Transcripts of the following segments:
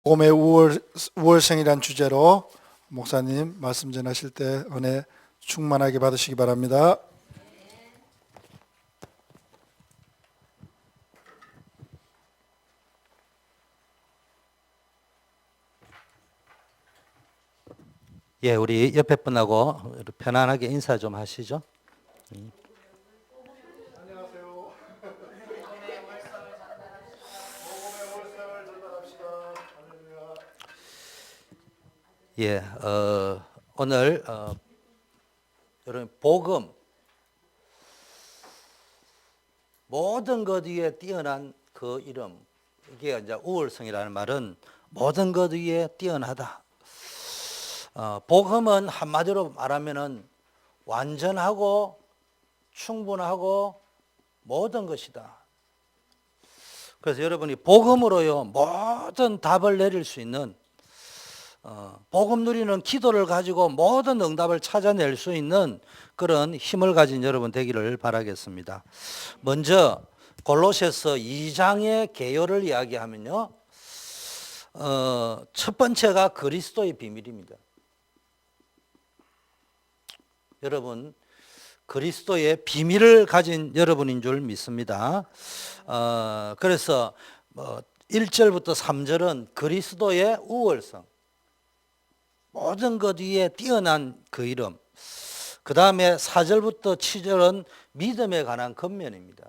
복음의 우월성이란 주제로 목사님 말씀 전하실 때 은혜 충만하게 받으시기 바랍니다. 예, 우리 옆에 분하고 편안하게 인사 좀 하시죠. 안녕하세요. 예, 오늘 여러분 복음 모든 것 위에 뛰어난 그 이름, 이게 이제 우월성이라는 말은 모든 것 위에 뛰어나다. 복음은 한마디로 말하면은 완전하고 충분하고 모든 것이다. 그래서 여러분이 복음으로요 모든 답을 내릴 수 있는, 복음 누리는 기도를 가지고 모든 응답을 찾아낼 수 있는 그런 힘을 가진 여러분 되기를 바라겠습니다. 먼저 골로새서 2장의 개요를 이야기하면요, 첫 번째가 그리스도의 비밀입니다. 여러분, 그리스도의 비밀을 가진 여러분인 줄 믿습니다. 그래서 1절부터 3절은 그리스도의 우월성, 모든 것 위에 뛰어난 그 이름. 그 다음에 4절부터 7절은 믿음에 관한 권면입니다.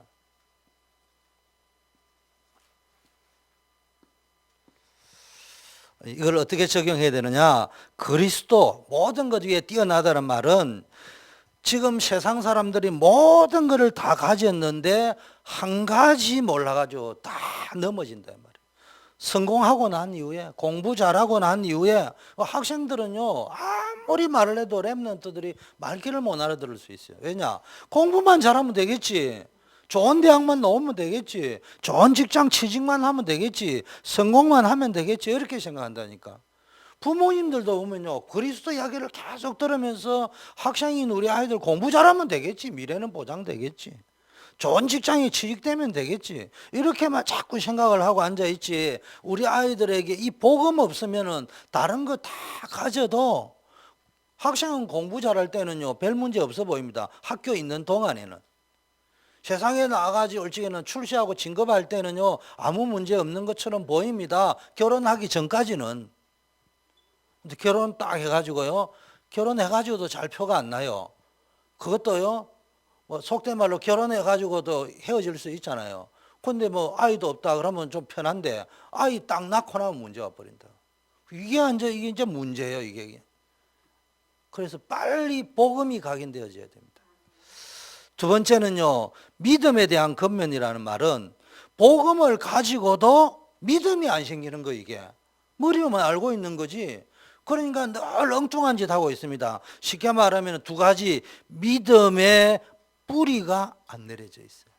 이걸 어떻게 적용해야 되느냐? 그리스도 모든 것 위에 뛰어나다는 말은 지금 세상 사람들이 모든 것을 다 가졌는데 한 가지 몰라가지고 다 넘어진단 말이에요. 성공하고 난 이후에, 공부 잘하고 난 이후에 학생들은요 아무리 말을 해도 랩런트들이 말귀를 못 알아들을 수 있어요. 왜냐? 공부만 잘하면 되겠지, 좋은 대학만 나오면 되겠지, 좋은 직장 취직만 하면 되겠지, 성공만 하면 되겠지, 이렇게 생각한다니까. 부모님들도 보면요 그리스도 이야기를 계속 들으면서 학생인 우리 아이들 공부 잘하면 되겠지, 미래는 보장되겠지, 좋은 직장에 취직되면 되겠지, 이렇게만 자꾸 생각을 하고 앉아있지. 우리 아이들에게 이 복음 없으면은 다른 거 다 가져도, 학생은 공부 잘할 때는요 별 문제 없어 보입니다. 학교 있는 동안에는. 세상에 나가가지고 일찍에는 출세하고 진급할 때는요 아무 문제 없는 것처럼 보입니다. 결혼하기 전까지는. 근데 결혼 딱 해가지고요, 결혼해가지고도 잘 표가 안 나요. 그것도요 뭐 속된 말로 결혼해가지고도 헤어질 수 있잖아요. 근데 뭐 아이도 없다 그러면 좀 편한데 아이 딱 낳고 나면 문제가 버린다. 이게 이제 문제예요, 이게. 그래서 빨리 복음이 각인되어져야 됩니다. 두 번째는요, 믿음에 대한 권면이라는 말은 복음을 가지고도 믿음이 안 생기는 거, 이게. 머리로만 알고 있는 거지. 그러니까 늘 엉뚱한 짓 하고 있습니다. 쉽게 말하면 두 가지, 믿음의 뿌리가 안 내려져 있어요.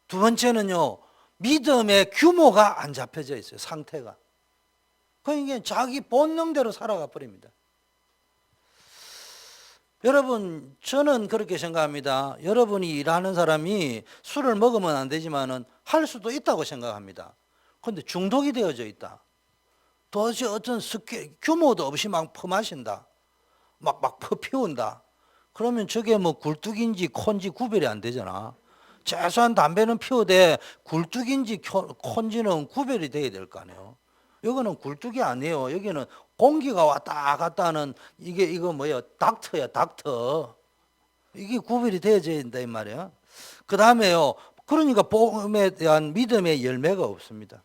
두 번째는요, 믿음의 규모가 안 잡혀져 있어요, 상태가. 그러니까 자기 본능대로 살아가 버립니다. 여러분, 저는 그렇게 생각합니다. 여러분이 일하는 사람이 술을 먹으면 안 되지만은 할 수도 있다고 생각합니다. 그런데 중독이 되어져 있다. 도대체 어떤 규모도 없이 막 퍼마신다. 막 퍼피운다. 그러면 저게 뭐 굴뚝인지 콘지 구별이 안 되잖아. 최소한 담배는 피우되 굴뚝인지 콘지는 구별이 돼야 될 거 아니에요. 여기는 굴뚝이 아니에요. 여기는 공기가 왔다 갔다 하는, 이거 뭐예요? 닥터야, 닥터. 이게 구별이 되어져야 된다 이 말이에요. 그 다음에요, 그러니까 복음에 대한 믿음의 열매가 없습니다.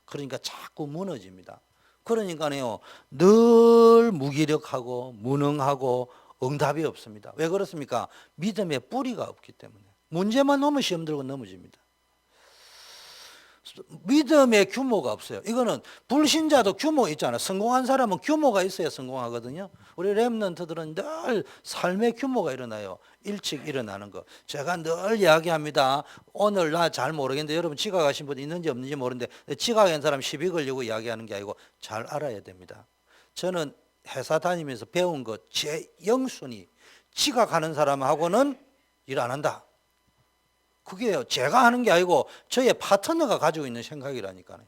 그러니까 자꾸 무너집니다. 그러니까요 늘 무기력하고 무능하고 응답이 없습니다. 왜 그렇습니까? 믿음의 뿌리가 없기 때문에. 문제만 오면 시험 들고 넘어집니다. 믿음의 규모가 없어요. 이거는 불신자도 규모 있잖아요. 성공한 사람은 규모가 있어야 성공하거든요. 우리 렘넌트들은 늘 삶의 규모가 일어나요. 일찍 일어나는 거. 제가 늘 이야기합니다. 오늘 나 잘 모르겠는데 여러분 지각하신 분 있는지 없는지 모르는데, 지각한 사람 시비 걸려고 이야기하는 게 아니고 잘 알아야 됩니다. 저는 회사 다니면서 배운 것 제 영순위, 지각하는 사람하고는 일 안 한다. 그게 제가 하는 게 아니고 저의 파트너가 가지고 있는 생각이라니까요.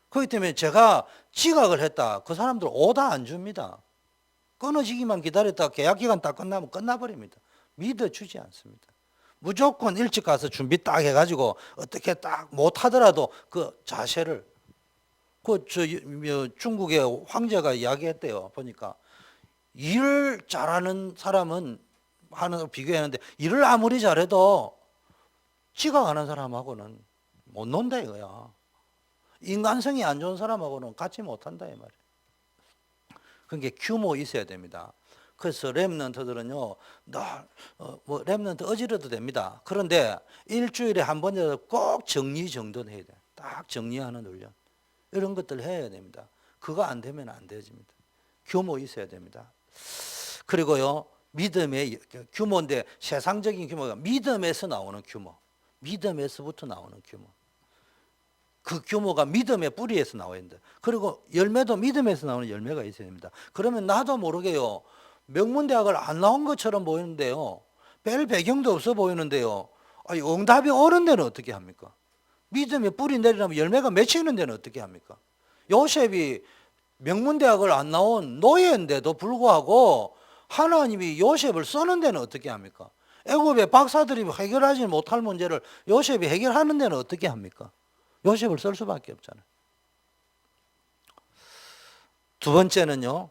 그렇기 때문에 제가 지각을 했다. 그 사람들 오다 안 줍니다. 끊어지기만 기다렸다가 계약 기간 딱 끝나면 끝나버립니다. 믿어주지 않습니다. 무조건 일찍 가서 준비 딱 해가지고 어떻게 딱 못하더라도 그 자세를 중국의 황제가 이야기했대요. 보니까 일을 잘하는 사람은 하는 비교했는데 일을 아무리 잘해도 지각하는 사람하고는 못 논다 이거야. 인간성이 안 좋은 사람하고는 같이 못한다 이 말이에요. 그게 규모 있어야 됩니다. 그래서 렘넌트들은요, 렘넌트 어지러도 됩니다. 그런데 일주일에 한 번이라도 꼭 정리정돈해야 돼요. 딱 정리하는 훈련. 이런 것들 해야 됩니다. 그거 안 되면 안 되집니다. 규모 있어야 됩니다. 그리고요, 믿음의 규모인데 세상적인 규모가 믿음에서 나오는 규모. 믿음에서부터 나오는 규모. 그 규모가 믿음의 뿌리에서 나와야 된다. 그리고 열매도 믿음에서 나오는 열매가 있어야 됩니다. 그러면 나도 모르게요, 명문대학을 안 나온 것처럼 보이는데요, 뺄 배경도 없어 보이는데요, 아니, 응답이 오는 데는 어떻게 합니까? 믿음의 뿌리 내리려면 열매가 맺히는 데는 어떻게 합니까? 요셉이 명문대학을 안 나온 노예인데도 불구하고 하나님이 요셉을 쓰는 데는 어떻게 합니까? 애굽의 박사들이 해결하지 못할 문제를 요셉이 해결하는 데는 어떻게 합니까? 요셉을 쓸 수밖에 없잖아요. 두 번째는요,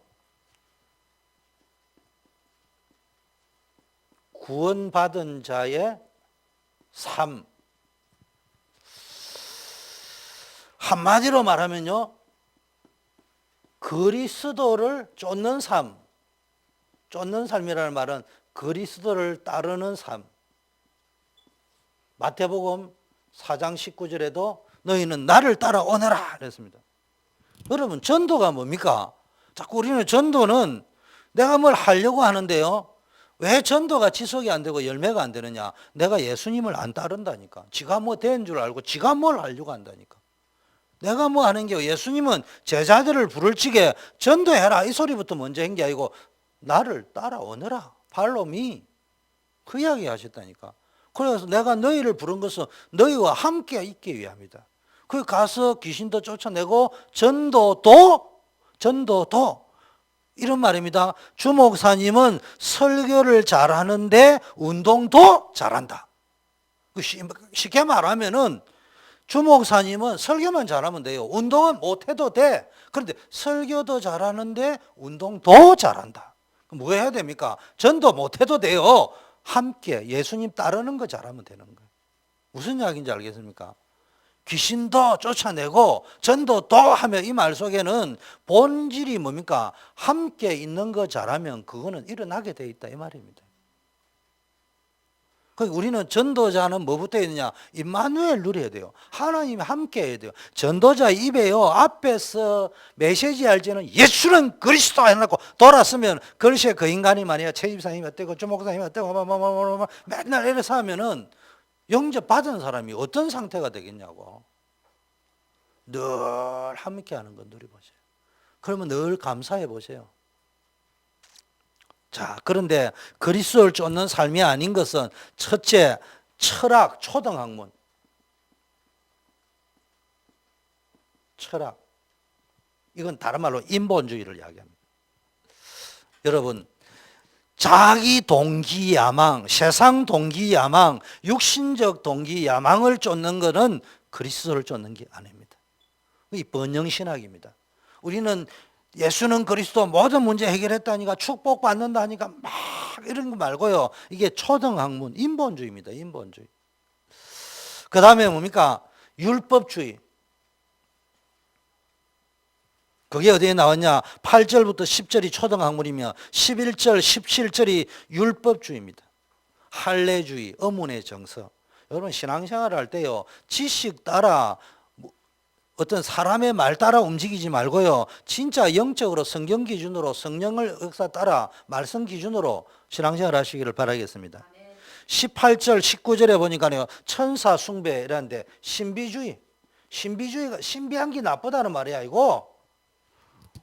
구원받은 자의 삶. 한마디로 말하면요, 그리스도를 쫓는 삶. 쫓는 삶이라는 말은 그리스도를 따르는 삶. 마태복음 4장 19절에도 너희는 나를 따라오너라 그랬습니다. 여러분, 전도가 뭡니까? 자꾸 우리는 전도는 내가 뭘 하려고 하는데요, 왜 전도가 지속이 안 되고 열매가 안 되느냐? 내가 예수님을 안 따른다니까. 지가 뭐 된 줄 알고 지가 뭘 하려고 한다니까. 내가 뭐 하는 게, 예수님은 제자들을 부를 적에 전도해라 이 소리부터 먼저 한 게 아니고 나를 따라오너라, 팔로우 미, 그 이야기 하셨다니까. 그래서 내가 너희를 부른 것은 너희와 함께 있기 위함이다. 그 가서 귀신도 쫓아내고 전도도 이런 말입니다. 주 목사님은 설교를 잘하는데 운동도 잘한다. 쉽게 말하면은 주 목사님은 설교만 잘하면 돼요. 운동은 못해도 돼. 그런데 설교도 잘하는데 운동도 잘한다. 뭐 해야 됩니까? 전도 못해도 돼요. 함께 예수님 따르는 거 잘하면 되는 거예요. 무슨 이야기인지 알겠습니까? 귀신도 쫓아내고 전도도 하며 이 말 속에는 본질이 뭡니까? 함께 있는 거 잘하면 그거는 일어나게 돼 있다 이 말입니다. 우리는 전도자는 뭐부터 해야 되냐? 임마누엘 누려야 돼요. 하나님이 함께 해야 돼요. 전도자 입에요, 앞에서 메시지 할 때는 예수는 그리스도 해놓고 돌았으면 그릇에 그 인간이 말이야, 최 집사님이 어때고 주 목사님이 어때고 맨날 이래서 하면은 영접 받은 사람이 어떤 상태가 되겠냐고. 늘 함께 하는 거 누려보세요. 그러면 늘 감사해 보세요. 자, 그런데 그리스도를 쫓는 삶이 아닌 것은 첫째, 철학, 초등학문. 철학. 이건 다른 말로 인본주의를 이야기합니다. 여러분, 자기 동기 야망, 세상 동기 야망, 육신적 동기 야망을 쫓는 것은 그리스도를 쫓는 게 아닙니다. 이 번영신학입니다. 우리는 예수는 그리스도 모든 문제 해결했다니까, 축복받는다니까 막 이런 거 말고요, 이게 초등학문, 인본주의입니다. 인본주의. 그 다음에 뭡니까? 율법주의. 그게 어디에 나왔냐? 8절부터 10절이 초등학문이며 11절, 17절이 율법주의입니다. 할례주의, 어문의 정서. 여러분, 신앙생활을 할 때요, 지식 따라 어떤 사람의 말 따라 움직이지 말고요, 진짜 영적으로 성경 기준으로, 성령을 역사 따라 말씀 기준으로 신앙생활 하시기를 바라겠습니다. 18절, 19절에 보니까요, 천사 숭배라는데 신비주의가, 신비한 게 나쁘다는 말이 아니고,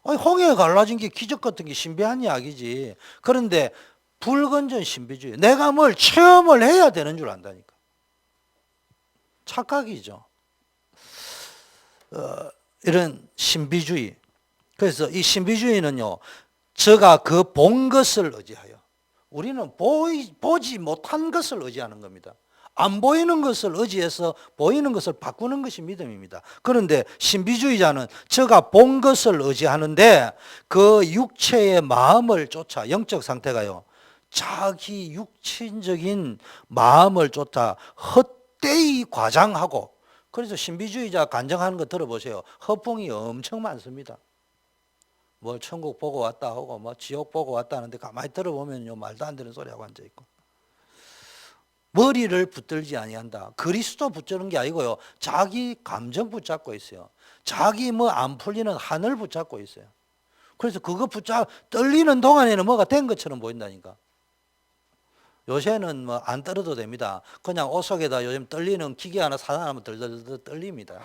홍해에 갈라진 게 기적 같은 게 신비한 이야기지. 그런데 불건전 신비주의, 내가 뭘 체험을 해야 되는 줄 안다니까. 착각이죠. 이런 신비주의. 그래서 이 신비주의는요, 저가 그 본 것을 의지하여, 우리는 보지 못한 것을 의지하는 겁니다. 안 보이는 것을 의지해서 보이는 것을 바꾸는 것이 믿음입니다. 그런데 신비주의자는 저가 본 것을 의지하는데 그 육체의 마음을 쫓아, 영적 상태가요, 자기 육신적인 마음을 쫓아 헛되이 과장하고, 그래서 신비주의자 간증하는 거 들어보세요. 허풍이 엄청 많습니다. 뭐 천국 보고 왔다 하고 뭐 지옥 보고 왔다 하는데 가만히 들어보면요, 말도 안 되는 소리하고 앉아있고, 머리를 붙들지 아니한다. 그리스도 붙드는 게 아니고요, 자기 감정 붙잡고 있어요. 자기 뭐 안 풀리는 하늘 붙잡고 있어요. 그래서 그거 떨리는 동안에는 뭐가 된 것처럼 보인다니까. 요새는 뭐 안 떨어도 됩니다. 그냥 옷 속에다 요즘 떨리는 기계 하나 사다 놓으면 덜덜덜 떨립니다.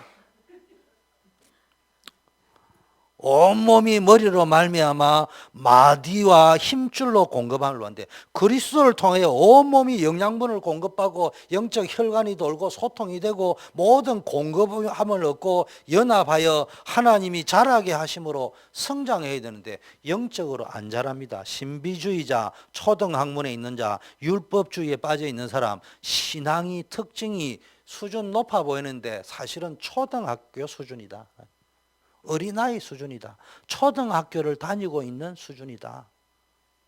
온몸이 머리로 말미암아 마디와 힘줄로 공급함을 하는데, 그리스도를 통해 온몸이 영양분을 공급하고 영적 혈관이 돌고 소통이 되고 모든 공급함을 얻고 연합하여 하나님이 자라게 하심으로 성장해야 되는데, 영적으로 안 자랍니다. 신비주의자, 초등학문에 있는 자, 율법주의에 빠져 있는 사람, 신앙이 특징이 수준 높아 보이는데 사실은 초등학교 수준이다. 어린아이 수준이다. 초등학교를 다니고 있는 수준이다.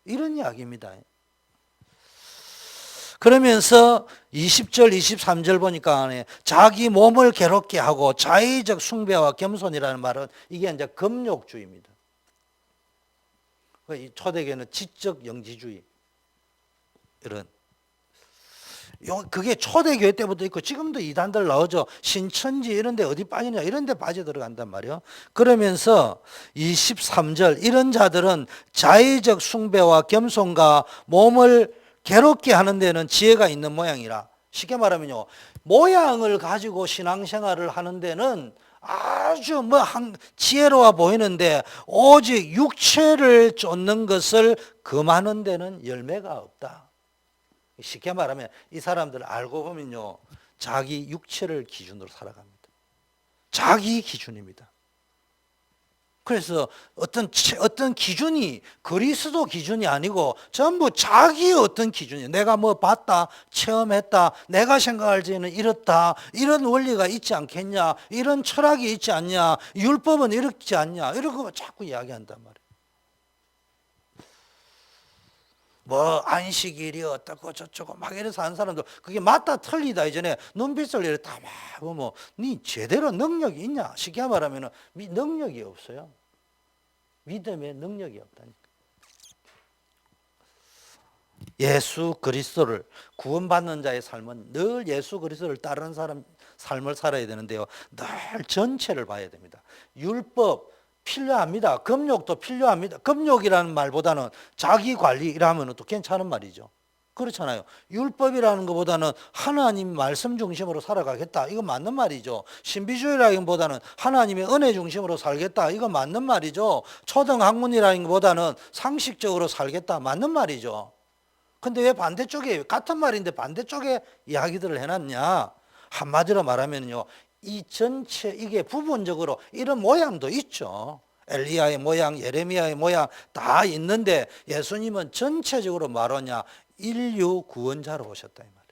이런 이야기입니다. 그러면서 20절, 23절 보니까 자기 몸을 괴롭게 하고 자의적 숭배와 겸손이라는 말은 이게 이제 금욕주의입니다. 초대교회는 지적 영지주의, 이런. 그게 초대교회 때부터 있고 지금도 이단들 나오죠. 신천지 이런 데 어디 빠지냐, 이런 데 빠져 들어간단 말이에요. 그러면서 23절, 이런 자들은 자의적 숭배와 겸손과 몸을 괴롭게 하는 데는 지혜가 있는 모양이라. 쉽게 말하면요, 모양을 가지고 신앙생활을 하는 데는 아주 지혜로워 보이는데 오직 육체를 쫓는 것을 금하는 데는 열매가 없다. 쉽게 말하면 이 사람들 알고 보면요, 자기 육체를 기준으로 살아갑니다. 자기 기준입니다. 그래서 어떤 기준이 그리스도 기준이 아니고 전부 자기 어떤 기준이에요. 내가 뭐 봤다, 체험했다, 내가 생각할 때는 이렇다, 이런 원리가 있지 않겠냐, 이런 철학이 있지 않냐, 율법은 이렇지 않냐, 이러고 자꾸 이야기한단 말이에요. 뭐 안식일이 어떻고 저쩌고 막 이래서 하는 사람들, 그게 맞다 틀리다 이전에 눈빛을 이렇게 다 보면 니 제대로 능력이 있냐, 쉽게 말하면 능력이 없어요. 믿음의 능력이 없다니까. 예수 그리스도를, 구원받는 자의 삶은 늘 예수 그리스도를 따르는 사람 삶을 살아야 되는데요, 늘 전체를 봐야 됩니다. 율법 필요합니다. 금욕도 필요합니다. 금욕이라는 말보다는 자기 관리라면 또 괜찮은 말이죠. 그렇잖아요. 율법이라는 것보다는 하나님 말씀 중심으로 살아가겠다, 이거 맞는 말이죠. 신비주의라기보다는 하나님의 은혜 중심으로 살겠다, 이거 맞는 말이죠. 초등학문이라는 것보다는 상식적으로 살겠다, 맞는 말이죠. 근데 왜 반대쪽에, 같은 말인데 반대쪽에 이야기들을 해놨냐? 한마디로 말하면요, 이 전체, 이게 부분적으로 이런 모양도 있죠. 엘리야의 모양, 예레미야의 모양 다 있는데 예수님은 전체적으로 말하냐, 인류 구원자로 오셨다 이 말이에요.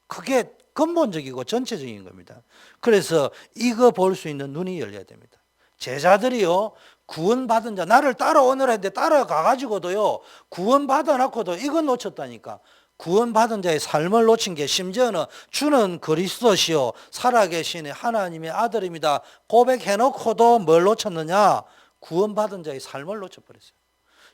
그게 근본적이고 전체적인 겁니다. 그래서 이거 볼 수 있는 눈이 열려야 됩니다. 제자들이요, 구원받은 자, 나를 따라오느라 했는데 따라가가지고도요, 구원받아 놓고도 이거 놓쳤다니까. 구원받은 자의 삶을 놓친 게, 심지어는 주는 그리스도시요 살아계신 하나님의 아들입니다 고백해놓고도 뭘 놓쳤느냐? 구원받은 자의 삶을 놓쳐버렸어요.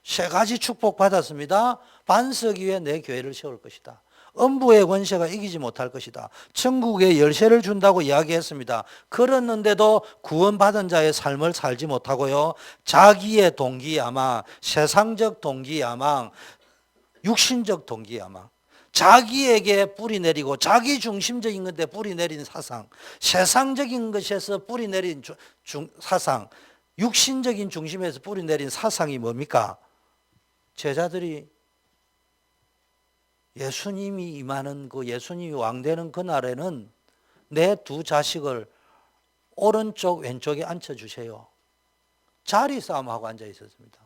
세 가지 축복 받았습니다. 반석 위에 내 교회를 세울 것이다. 음부의 권세가 이기지 못할 것이다. 천국의 열쇠를 준다고 이야기했습니다. 그랬는데도 구원받은 자의 삶을 살지 못하고요, 자기의 동기야망, 세상적 동기야망, 육신적 동기야망, 자기에게 뿌리 내리고 자기 중심적인 건데 뿌리 내린 사상, 세상적인 것에서 뿌리 내린 사상, 육신적인 중심에서 뿌리 내린 사상이 뭡니까? 제자들이 예수님이 임하는, 그 예수님이 왕되는 그날에는 내 두 자식을 오른쪽 왼쪽에 앉혀주세요. 자리 싸움하고 앉아 있었습니다.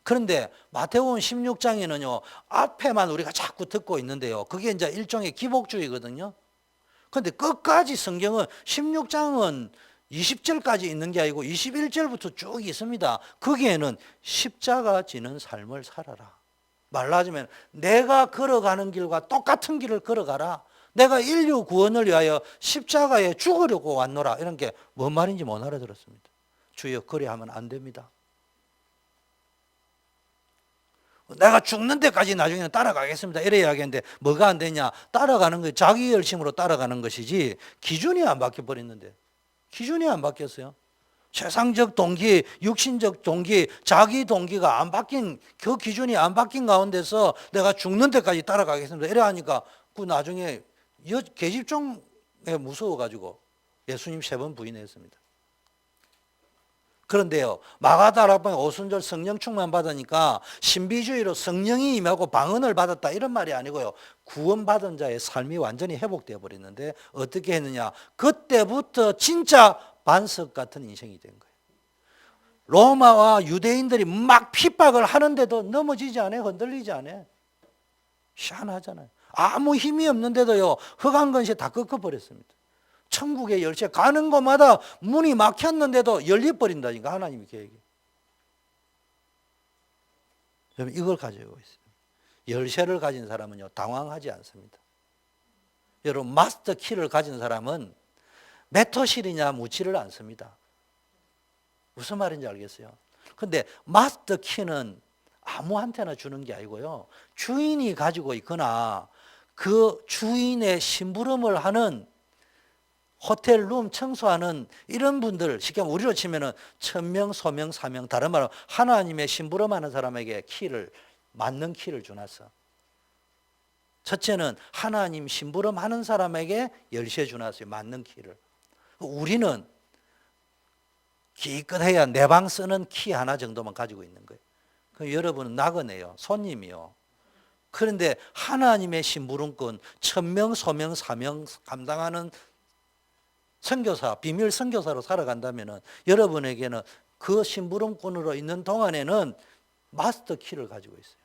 그런데 마태복음 16장에는요, 앞에만 우리가 자꾸 듣고 있는데요. 그게 이제 일종의 기복주의거든요. 그런데 끝까지 성경은 16장은 20절까지 있는 게 아니고 21절부터 쭉 있습니다. 거기에는 십자가 지는 삶을 살아라. 말하자면 내가 걸어가는 길과 똑같은 길을 걸어가라. 내가 인류 구원을 위하여 십자가에 죽으려고 왔노라. 이런 게 뭔 말인지 못 알아들었습니다. 주여, 그리하면 안 됩니다. 내가 죽는 데까지 나중에는 따라가겠습니다. 이래 이야기했는데 뭐가 안 되냐? 따라가는 거 자기 열심으로 따라가는 것이지 기준이 안 바뀌어 버렸는데. 기준이 안 바뀌었어요. 세상적 동기, 육신적 동기, 자기 동기가 안 바뀐, 그 기준이 안 바뀐 가운데서 내가 죽는 데까지 따라가겠습니다. 이래 하니까 그 나중에 계집종에 무서워가지고 예수님 3번 부인했습니다. 그런데요, 마가다락방에 오순절 성령 충만 받으니까 신비주의로 성령이 임하고 방언을 받았다 이런 말이 아니고요, 구원받은 자의 삶이 완전히 회복되어 버렸는데 어떻게 했느냐? 그때부터 진짜 반석 같은 인생이 된 거예요. 로마와 유대인들이 막 핍박을 하는데도 넘어지지 않아요. 흔들리지 않아요. 희한하잖아요. 아무 힘이 없는데도요, 흑암근시에 다 꺾어버렸습니다. 천국의 열쇠 가는 곳마다 문이 막혔는데도 열려버린다니까, 하나님의 계획이. 여러분, 이걸 가지고 있어요. 열쇠를 가진 사람은요, 당황하지 않습니다. 여러분, 마스터 키를 가진 사람은 메토실이냐 묻지를 않습니다. 무슨 말인지 알겠어요? 근데 마스터 키는 아무한테나 주는 게 아니고요, 주인이 가지고 있거나 그 주인의 심부름을 하는 호텔 룸 청소하는 이런 분들, 쉽게 우리로 치면은 천명, 소명, 사명, 다른 말로 하나님의 심부름하는 사람에게 키를, 맞는 키를 주놨어. 첫째는 하나님 심부름하는 사람에게 열쇠 주놨어요. 맞는 키를. 우리는 기껏해야 내 방 쓰는 키 하나 정도만 가지고 있는 거예요. 그럼 여러분은 나그네요, 손님이요. 그런데 하나님의 심부름꾼, 천명, 소명, 사명 감당하는 선교사, 비밀 선교사로 살아간다면 여러분에게는 그 심부름꾼으로 있는 동안에는 마스터 키를 가지고 있어요.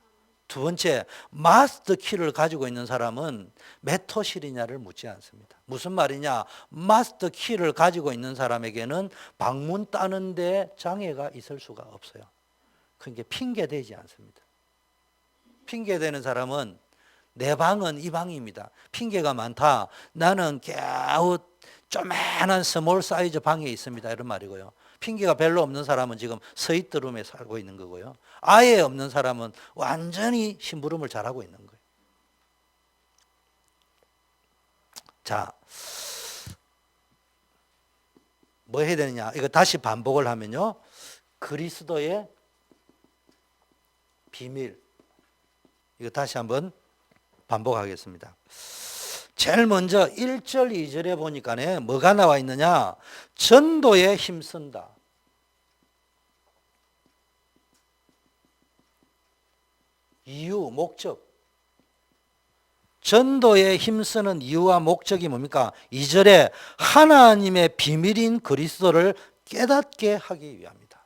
두 번째, 마스터 키를 가지고 있는 사람은 메토실이냐를 묻지 않습니다. 무슨 말이냐? 마스터 키를 가지고 있는 사람에게는 방문 따는데 장애가 있을 수가 없어요. 그게 핑계되지 않습니다. 핑계되는 사람은 내 방은 이 방입니다. 핑계가 많다. 나는 겨우 조그마한 스몰 사이즈 방에 있습니다. 이런 말이고요. 핑계가 별로 없는 사람은 지금 스위트룸에 살고 있는 거고요. 아예 없는 사람은 완전히 심부름을 잘하고 있는 거예요. 자, 뭐 해야 되느냐? 이거 다시 반복을 하면요, 그리스도의 비밀, 이거 다시 한번 반복하겠습니다. 제일 먼저 1절, 2절에 보니까 뭐가 나와 있느냐? 전도에 힘쓴다. 이유, 목적. 전도에 힘쓰는 이유와 목적이 뭡니까? 2절에 하나님의 비밀인 그리스도를 깨닫게 하기 위함이다.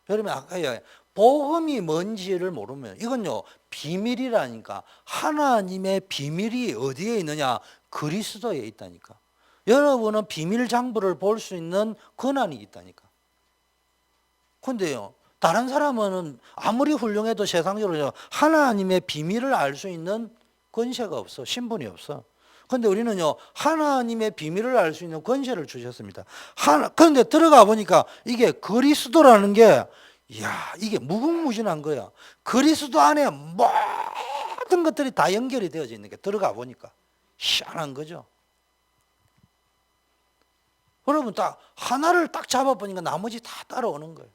여러분, 아까 복음이 뭔지를 모르면, 이건요, 비밀이라니까. 하나님의 비밀이 어디에 있느냐? 그리스도에 있다니까. 여러분은 비밀 장부를 볼 수 있는 권한이 있다니까. 근데요, 다른 사람은 아무리 훌륭해도 세상적으로 하나님의 비밀을 알 수 있는 권세가 없어. 신분이 없어. 그런데 우리는요, 하나님의 비밀을 알 수 있는 권세를 주셨습니다. 그런데 들어가 보니까 이게 그리스도라는 게, 이야, 이게 무궁무진한 거야. 그리스도 안에 모든 것들이 다 연결이 되어져 있는 게, 들어가 보니까 희한한 거죠. 여러분, 딱 하나를 딱 잡아보니까 나머지 다 따라오는 거예요.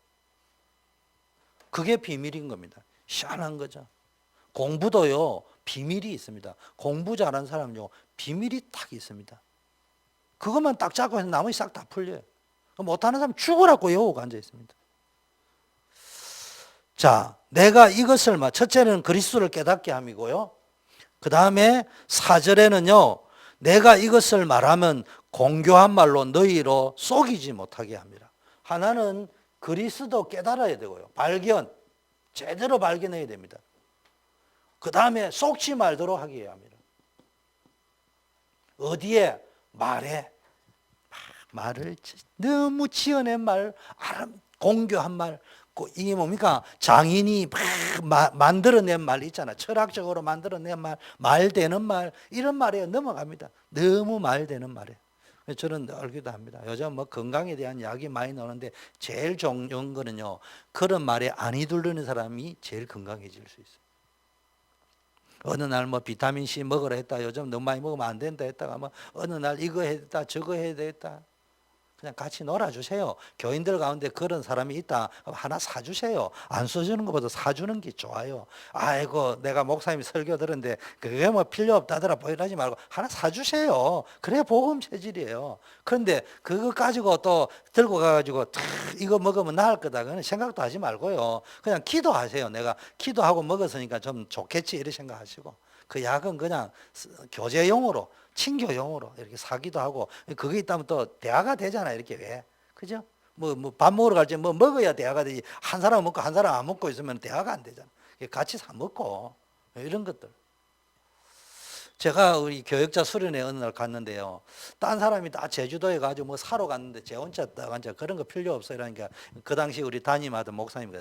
그게 비밀인 겁니다. 희한한 거죠. 공부도요, 비밀이 있습니다. 공부 잘하는 사람은요, 비밀이 딱 있습니다. 그것만 딱 잡고 해서 나머지 싹 다 풀려요. 못하는 사람 죽으라고 외우고 앉아 있습니다. 자, 내가 이것을 첫째는 그리스도를 깨닫게 함이고요, 그 다음에 4절에는요, 내가 이것을 말하면 공교한 말로 너희로 속이지 못하게 합니다. 하나는 그리스도 깨달아야 되고요. 발견, 제대로 발견해야 됩니다. 그 다음에 속지 말도록 하게 해야 합니다. 어디에? 말에. 말을 너무 지어낸 말, 공교한 말, 이게 뭡니까? 장인이 만들어낸 말 있잖아. 철학적으로 만들어낸 말, 말되는 말, 이런 말에 넘어갑니다. 너무 말되는 말에. 저는 늘 기도합니다. 요즘 뭐 건강에 대한 이야기 많이 나오는데 제일 중요한 거는요, 그런 말에 안 휘둘리는 사람이 제일 건강해질 수 있어요. 어느 날 뭐 비타민 C 먹으라 했다, 요즘 너무 많이 먹으면 안 된다 했다가 뭐 어느 날 이거 해야 됐다, 저거 해야 됐다. 그냥 같이 놀아주세요. 교인들 가운데 그런 사람이 있다, 하나 사주세요. 안 써주는 것보다 사주는 게 좋아요. 아이고, 내가 목사님 설교 들었는데 그게 뭐 필요 없다더라 보이라지 말고 하나 사주세요. 그래 복음 체질이에요. 그런데 그거 가지고 또 들고 가가지고 이거 먹으면 나을 거다, 그건 생각도 하지 말고요. 그냥 기도하세요. 내가 기도하고 먹었으니까 좀 좋겠지, 이렇게 생각하시고, 그 약은 그냥 교제용으로, 친교용으로 이렇게 사기도 하고, 그게 있다면 또 대화가 되잖아요. 이렇게 왜? 그죠? 뭐 밥 먹으러 갈 때 뭐 먹어야 대화가 되지. 한 사람 먹고 한 사람 안 먹고 있으면 대화가 안 되잖아. 같이 사 먹고 이런 것들. 제가 우리 교역자 수련회 어느 날 갔는데요, 딴 사람이 다 제주도에 가지고 뭐 사러 갔는데 제 혼자 딱 앉아 그런 거 필요 없어 이러니까, 그 당시 우리 담임하던 목사님이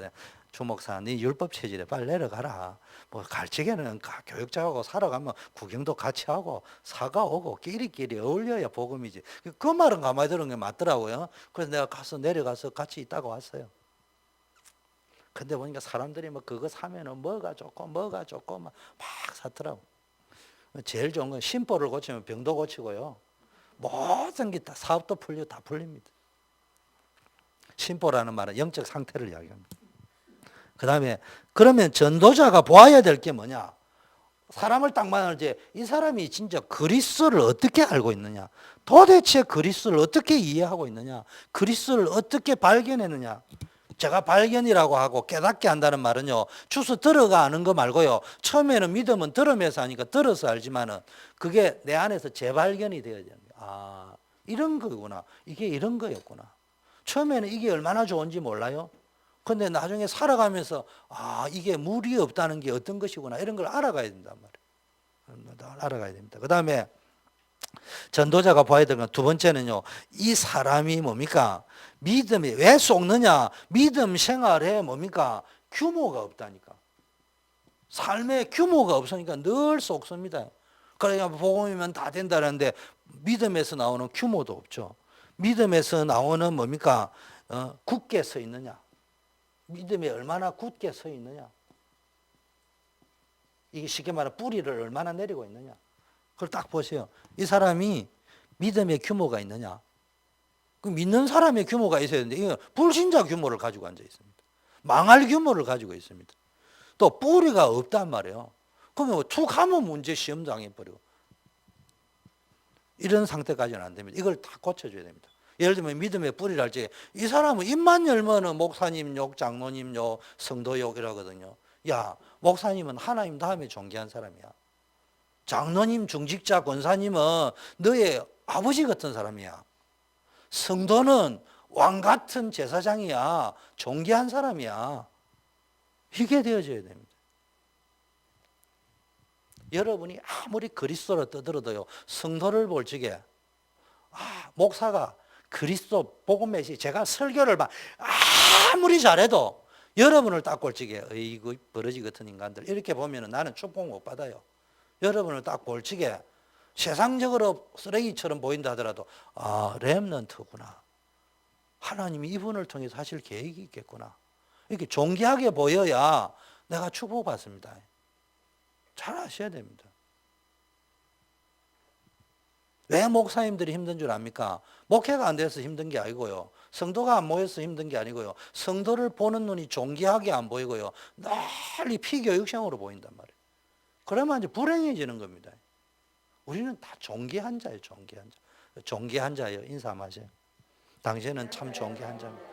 주 목사, 네 율법 체질에 빨리 내려가라. 뭐 갈 적에는 교역자하고 사러 가면 구경도 같이 하고 사가 오고 끼리끼리 어울려야 복음이지. 그 말은 가만히 들은 게 맞더라고요. 그래서 내가 가서 내려가서 같이 있다가 왔어요. 근데 보니까 사람들이 뭐 그거 사면은 뭐가 좋고 막 사더라고. 제일 좋은 건 심보를 고치면 병도 고치고요, 모든 게 다 사업도 풀리고 다 풀립니다. 심보라는 말은 영적 상태를 이야기합니다. 그 다음에 그러면 전도자가 보아야 될 게 뭐냐? 사람을 딱 만날 때 이 사람이 진짜 그리스도를 어떻게 알고 있느냐? 도대체 그리스도를 어떻게 이해하고 있느냐? 그리스도를 어떻게 발견했느냐? 제가 발견이라고 하고 깨닫게 한다는 말은요, 주소 들어가 아는 거 말고요, 처음에는 믿음은 들으면서 하니까 들어서 알지만은 그게 내 안에서 재발견이 되어야 되는 거예요. 아, 이런 거구나. 이게 이런 거였구나. 처음에는 이게 얼마나 좋은지 몰라요. 근데 나중에 살아가면서 이게 무리 없다는 게 어떤 것이구나, 이런 걸 알아가야 된단 말이에요. 알아가야 됩니다. 그 다음에 전도자가 봐야 되는 건 두 번째는요, 이 사람이 뭡니까? 믿음이 왜 속느냐? 믿음 생활에 뭡니까? 규모가 없다니까. 삶에 규모가 없으니까 늘 속습니다. 그러니까 복음이면 다 된다는데 믿음에서 나오는 규모도 없죠. 믿음에서 나오는 뭡니까? 굳게 서 있느냐? 믿음이 얼마나 굳게 서 있느냐? 이게 쉽게 말하면 뿌리를 얼마나 내리고 있느냐? 그걸 딱 보세요. 이 사람이 믿음의 규모가 있느냐? 그 믿는 사람의 규모가 있어야 되는데 이건 불신자 규모를 가지고 앉아 있습니다. 망할 규모를 가지고 있습니다. 또 뿌리가 없단 말이에요. 그러면 툭 하면 문제 시험 당해버리고, 이런 상태까지는 안 됩니다. 이걸 다 고쳐줘야 됩니다. 예를 들면 믿음의 뿌리를 할 때 이 사람은 입만 열면은 목사님 욕, 장로님 욕, 성도 욕 이러거든요. 야, 목사님은 하나님 다음에 존귀한 사람이야. 장로님, 중직자, 권사님은 너의 아버지 같은 사람이야. 성도는 왕 같은 제사장이야. 존귀한 사람이야. 이게 되어져야 됩니다. 여러분이 아무리 그리스도를 떠들어도요, 성도를 볼 적에 목사가 그리스도 복음 메시지, 제가 설교를 아무리 잘해도 여러분을 딱 볼 적에 어이구 버러지 같은 인간들 이렇게 보면 나는 축복 못 받아요. 여러분을 딱 볼 적에 세상적으로 쓰레기처럼 보인다 하더라도 렘넌트구나. 하나님이 이분을 통해서 하실 계획이 있겠구나. 이렇게 존귀하게 보여야 내가 축복받습니다. 잘 아셔야 됩니다. 왜 목사님들이 힘든 줄 압니까? 목회가 안 돼서 힘든 게 아니고요, 성도가 안 모여서 힘든 게 아니고요, 성도를 보는 눈이 존귀하게 안 보이고요, 널리 피교육성으로 보인단 말이에요. 그러면 이제 불행해지는 겁니다. 우리는 다 존귀한 자예요. 존귀한 자. 존귀한 자예요. 인사 한번 하세요. 당신은 참 존귀한 자입니다.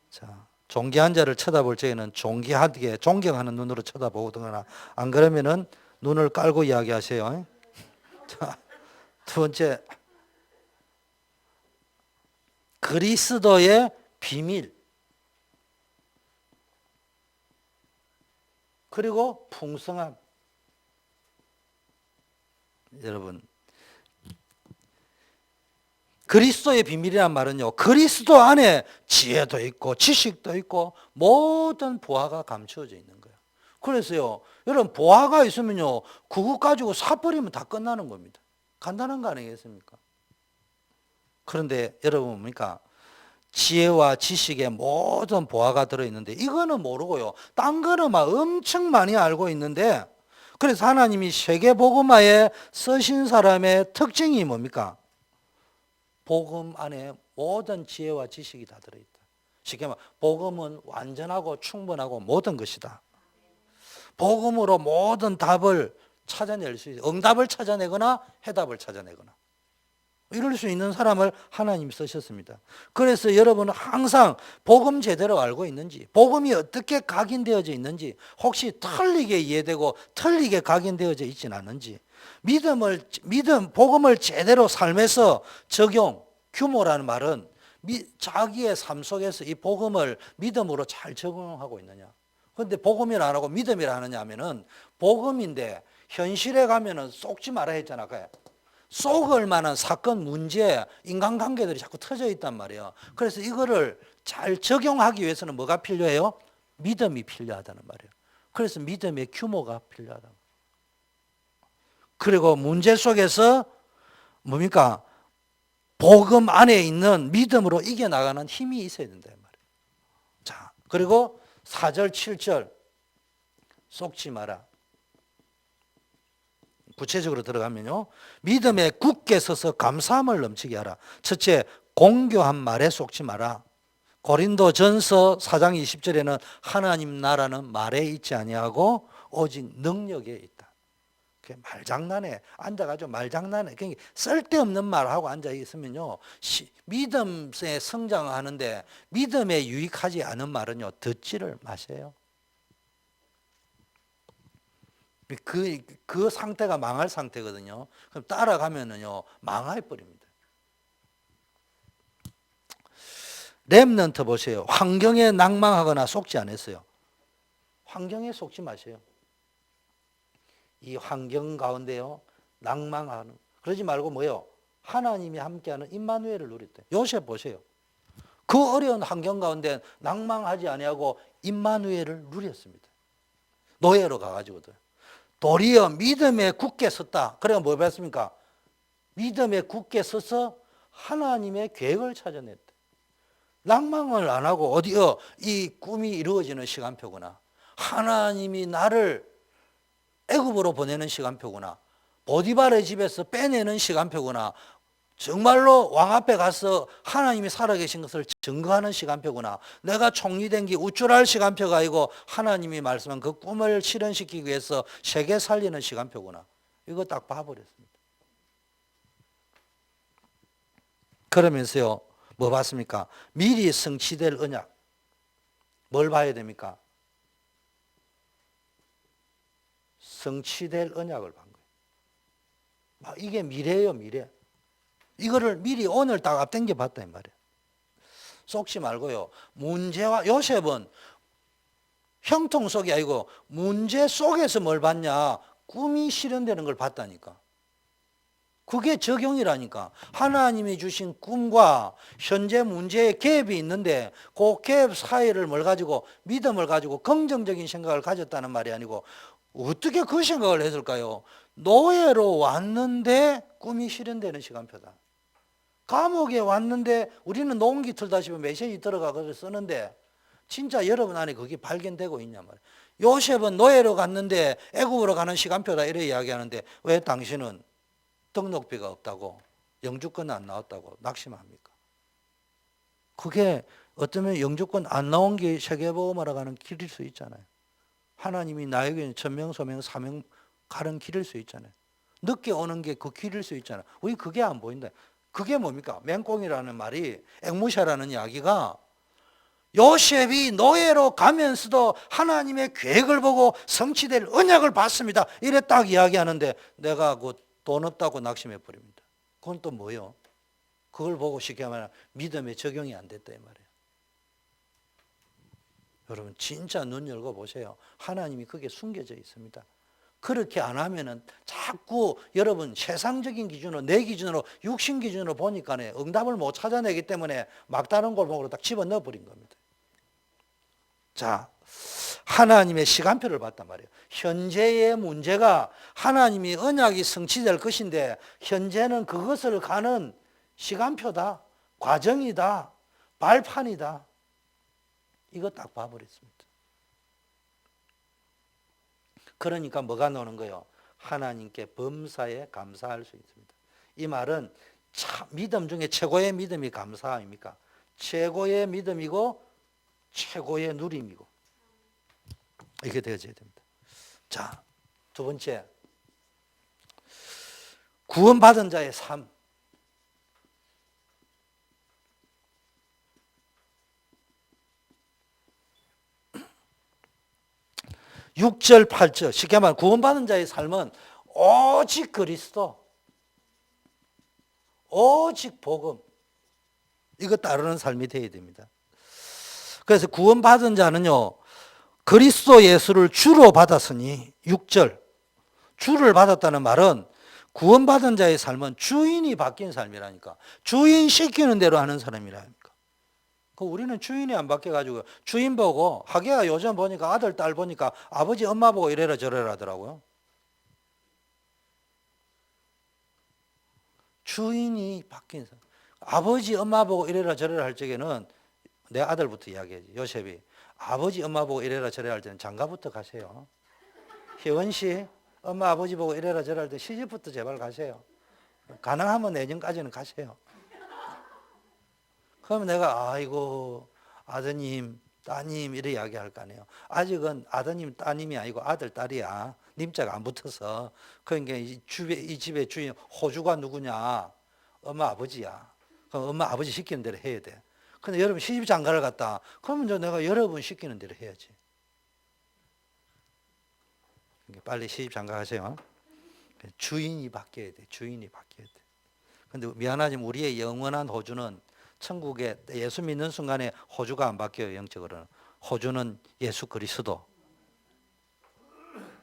자, 존귀한 자를 쳐다볼 적에는 존귀하게 존경하는 눈으로 쳐다보거나, 안 그러면은 눈을 깔고 이야기하세요. 자, 두 번째, 그리스도의 비밀, 그리고 풍성함. 여러분, 그리스도의 비밀이란 말은요, 그리스도 안에 지혜도 있고 지식도 있고 모든 보화가 감추어져 있는 거예요. 그래서요, 여러분, 보화가 있으면요, 그거 가지고 사버리면 다 끝나는 겁니다. 간단한 거 아니겠습니까? 그런데 여러분 뭡니까? 지혜와 지식의 모든 보화가 들어있는데 이거는 모르고요, 딴 거는 막 엄청 많이 알고 있는데, 그래서 하나님이 세계복음화에 쓰신 사람의 특징이 뭡니까? 복음 안에 모든 지혜와 지식이 다 들어있다. 쉽게 말하면 복음은 완전하고 충분하고 모든 것이다. 복음으로 모든 답을 찾아낼 수 있어요. 응답을 찾아내거나 해답을 찾아내거나 이럴 수 있는 사람을 하나님이 쓰셨습니다. 그래서 여러분은 항상 복음 제대로 알고 있는지, 복음이 어떻게 각인되어져 있는지, 혹시 틀리게 이해되고 틀리게 각인되어져 있지는 않은지, 복음을 제대로 삶에서 적용, 규모라는 말은 자기의 삶 속에서 이 복음을 믿음으로 잘 적용하고 있느냐. 그런데 복음이라 안 하고 믿음이라 하느냐 하면은, 복음인데 현실에 가면은 쏙지 마라 했잖아. 쏙을 만한 사건, 문제, 인간관계들이 자꾸 터져 있단 말이에요. 그래서 이거를 잘 적용하기 위해서는 뭐가 필요해요? 믿음이 필요하다는 말이에요. 그래서 믿음의 규모가 필요하다. 그리고 문제 속에서 뭡니까? 복음 안에 있는 믿음으로 이겨나가는 힘이 있어야 된단 말이에요. 자, 그리고 4절, 7절 쏙지 마라. 구체적으로 들어가면요, 믿음에 굳게 서서 감사함을 넘치게 하라. 첫째, 공교한 말에 속지 마라. 고린도전서 4장 20절에는 하나님 나라는 말에 있지 아니하고 오직 능력에 있다. 말장난에 앉아가지고 말장난에 그러니까 쓸데없는 말하고 앉아 있으면요, 믿음에 성장하는데 믿음에 유익하지 않은 말은요, 듣지를 마세요. 그 상태가 망할 상태거든요. 그럼 따라가면은요, 망할 뻔입니다. 렘넌트 보세요. 환경에 낭망하거나 속지 않았어요. 환경에 속지 마세요. 이 환경 가운데요, 낭망하는, 그러지 말고 뭐요? 하나님이 함께하는 임마누엘을 누렸대. 요셉 보세요. 그 어려운 환경 가운데 낭망하지 아니하고 임마누엘을 누렸습니다. 노예로 가가지고도. 도리어 믿음에 굳게 섰다. 그래가 뭐 배웠습니까? 믿음에 굳게 서서 하나님의 계획을 찾아냈다. 낭망을 안 하고 어디요? 이 꿈이 이루어지는 시간표구나. 하나님이 나를 애굽으로 보내는 시간표구나. 보디발의 집에서 빼내는 시간표구나. 정말로 왕 앞에 가서 하나님이 살아계신 것을 증거하는 시간표구나. 내가 총리된 게 우쭐할 시간표가 아니고 하나님이 말씀한 그 꿈을 실현시키기 위해서 세계 살리는 시간표구나. 이거 딱 봐버렸습니다. 그러면서요, 뭐 봤습니까? 미리 성취될 언약. 뭘 봐야 됩니까? 성취될 언약을 본 거예요. 이게 미래예요, 미래. 이거를 미리 오늘 딱 앞당겨 봤다 이 말이에요. 속지 말고요. 문제와 요셉은 형통 속이 아니고 문제 속에서 뭘 봤냐? 꿈이 실현되는 걸 봤다니까. 그게 적용이라니까. 하나님이 주신 꿈과 현재 문제의 갭이 있는데 그 갭 사이를 뭘 가지고 믿음을 가지고 긍정적인 생각을 가졌다는 말이 아니고, 어떻게 그 생각을 했을까요? 노예로 왔는데 꿈이 실현되는 시간표다. 감옥에 왔는데 우리는 농기 틀다시피 메시지 들어가서 쓰는데 진짜 여러분 안에 그게 발견되고 있냐 말이에요. 요셉은 노예로 갔는데 애굽으로 가는 시간표다 이래 이야기하는데, 왜 당신은 등록비가 없다고, 영주권 안 나왔다고 낙심합니까? 그게 어쩌면 영주권 안 나온 게 세계복음화로 가는 길일 수 있잖아요. 하나님이 나에게 천명, 소명, 사명 가는 길일 수 있잖아요. 늦게 오는 게 그 길일 수 있잖아요. 우리 그게 안 보인다. 그게 뭡니까? 맹꽁이라는 말이, 앵무새라는 이야기가 요셉이 노예로 가면서도 하나님의 계획을 보고 성취될 언약을 받습니다. 이래 딱 이야기하는데 내가 그 돈 없다고 낙심해 버립니다. 그건 또 뭐요? 그걸 보고 쉽게 말하면 믿음에 적용이 안 됐다 이 말이에요. 여러분 진짜 눈 열고 보세요. 하나님이 그게 숨겨져 있습니다. 그렇게 안 하면은 자꾸 여러분 세상적인 기준으로 내 기준으로 육신 기준으로 보니까 응답을 못 찾아내기 때문에 막다른 골목으로 딱 집어넣어 버린 겁니다. 자, 하나님의 시간표를 봤단 말이에요. 현재의 문제가 하나님이 언약이 성취될 것인데 현재는 그것을 가는 시간표다, 과정이다, 발판이다. 이거 딱 봐버렸습니다. 그러니까 뭐가 나오는 거예요? 하나님께 범사에 감사할 수 있습니다. 이 말은 참 믿음 중에 최고의 믿음이 감사입니까? 최고의 믿음이고 최고의 누림이고 이게 되어져야 됩니다. 자, 두 번째 구원받은 자의 삶. 6절 8절 쉽게 말하면 구원받은 자의 삶은 오직 그리스도, 오직 복음 이거 따르는 삶이 되어야 됩니다. 그래서 구원받은 자는요 그리스도 예수를 주로 받았으니 6절 주를 받았다는 말은 구원받은 자의 삶은 주인이 바뀐 삶이라니까. 주인 시키는 대로 하는 사람이라니까. 우리는 주인이 안 바뀌어가지고 주인 보고 하기야 요즘 보니까 아들 딸 보니까 아버지 엄마 보고 이래라 저래라 하더라고요. 주인이 바뀐 사람. 아버지 엄마 보고 이래라 저래라 할 적에는 내 아들부터 이야기하지. 요셉이 아버지 엄마 보고 이래라 저래라 할 때는 장가부터 가세요. 희원 씨 엄마 아버지 보고 이래라 저래라 할 때 시집부터 제발 가세요. 가능하면 내년까지는 가세요. 그러면 내가 아이고 아드님 따님 이래 이야기할 거 아니에요. 아직은 아드님 따님이 아니고 아들 딸이야. 님자가 안 붙어서. 그러니까 이 집의 주인 호주가 누구냐? 엄마 아버지야. 그럼 엄마 아버지 시키는 대로 해야 돼. 근데 여러분 시집 장가를 갔다. 그러면 내가 여러분 시키는 대로 해야지. 빨리 시집 장가 가세요. 주인이 바뀌어야 돼. 주인이 바뀌어야 돼. 근데 미안하지만 우리의 영원한 호주는 천국에 예수 믿는 순간에 호주가 안 바뀌어요. 영적으로는. 호주는 예수 그리스도.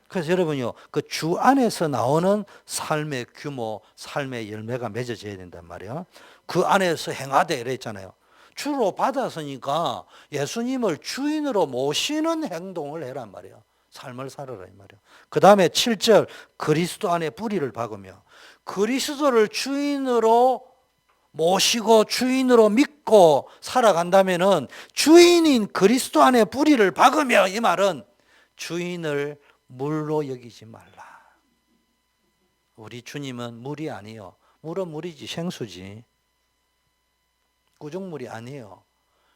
그래서 여러분요, 그 주 안에서 나오는 삶의 규모, 삶의 열매가 맺어져야 된단 말이에요. 그 안에서 행하되 이랬잖아요. 주로 받았으니까 예수님을 주인으로 모시는 행동을 해란 말이에요. 삶을 살아라 이 말이에요. 그 다음에 7절 그리스도 안에 뿌리를 박으며 그리스도를 주인으로 모시고 주인으로 믿고 살아간다면은 주인인 그리스도 안에 뿌리를 박으며 이 말은 주인을 물로 여기지 말라. 우리 주님은 물이 아니요. 물은 물이지 생수지. 구중물이 아니에요.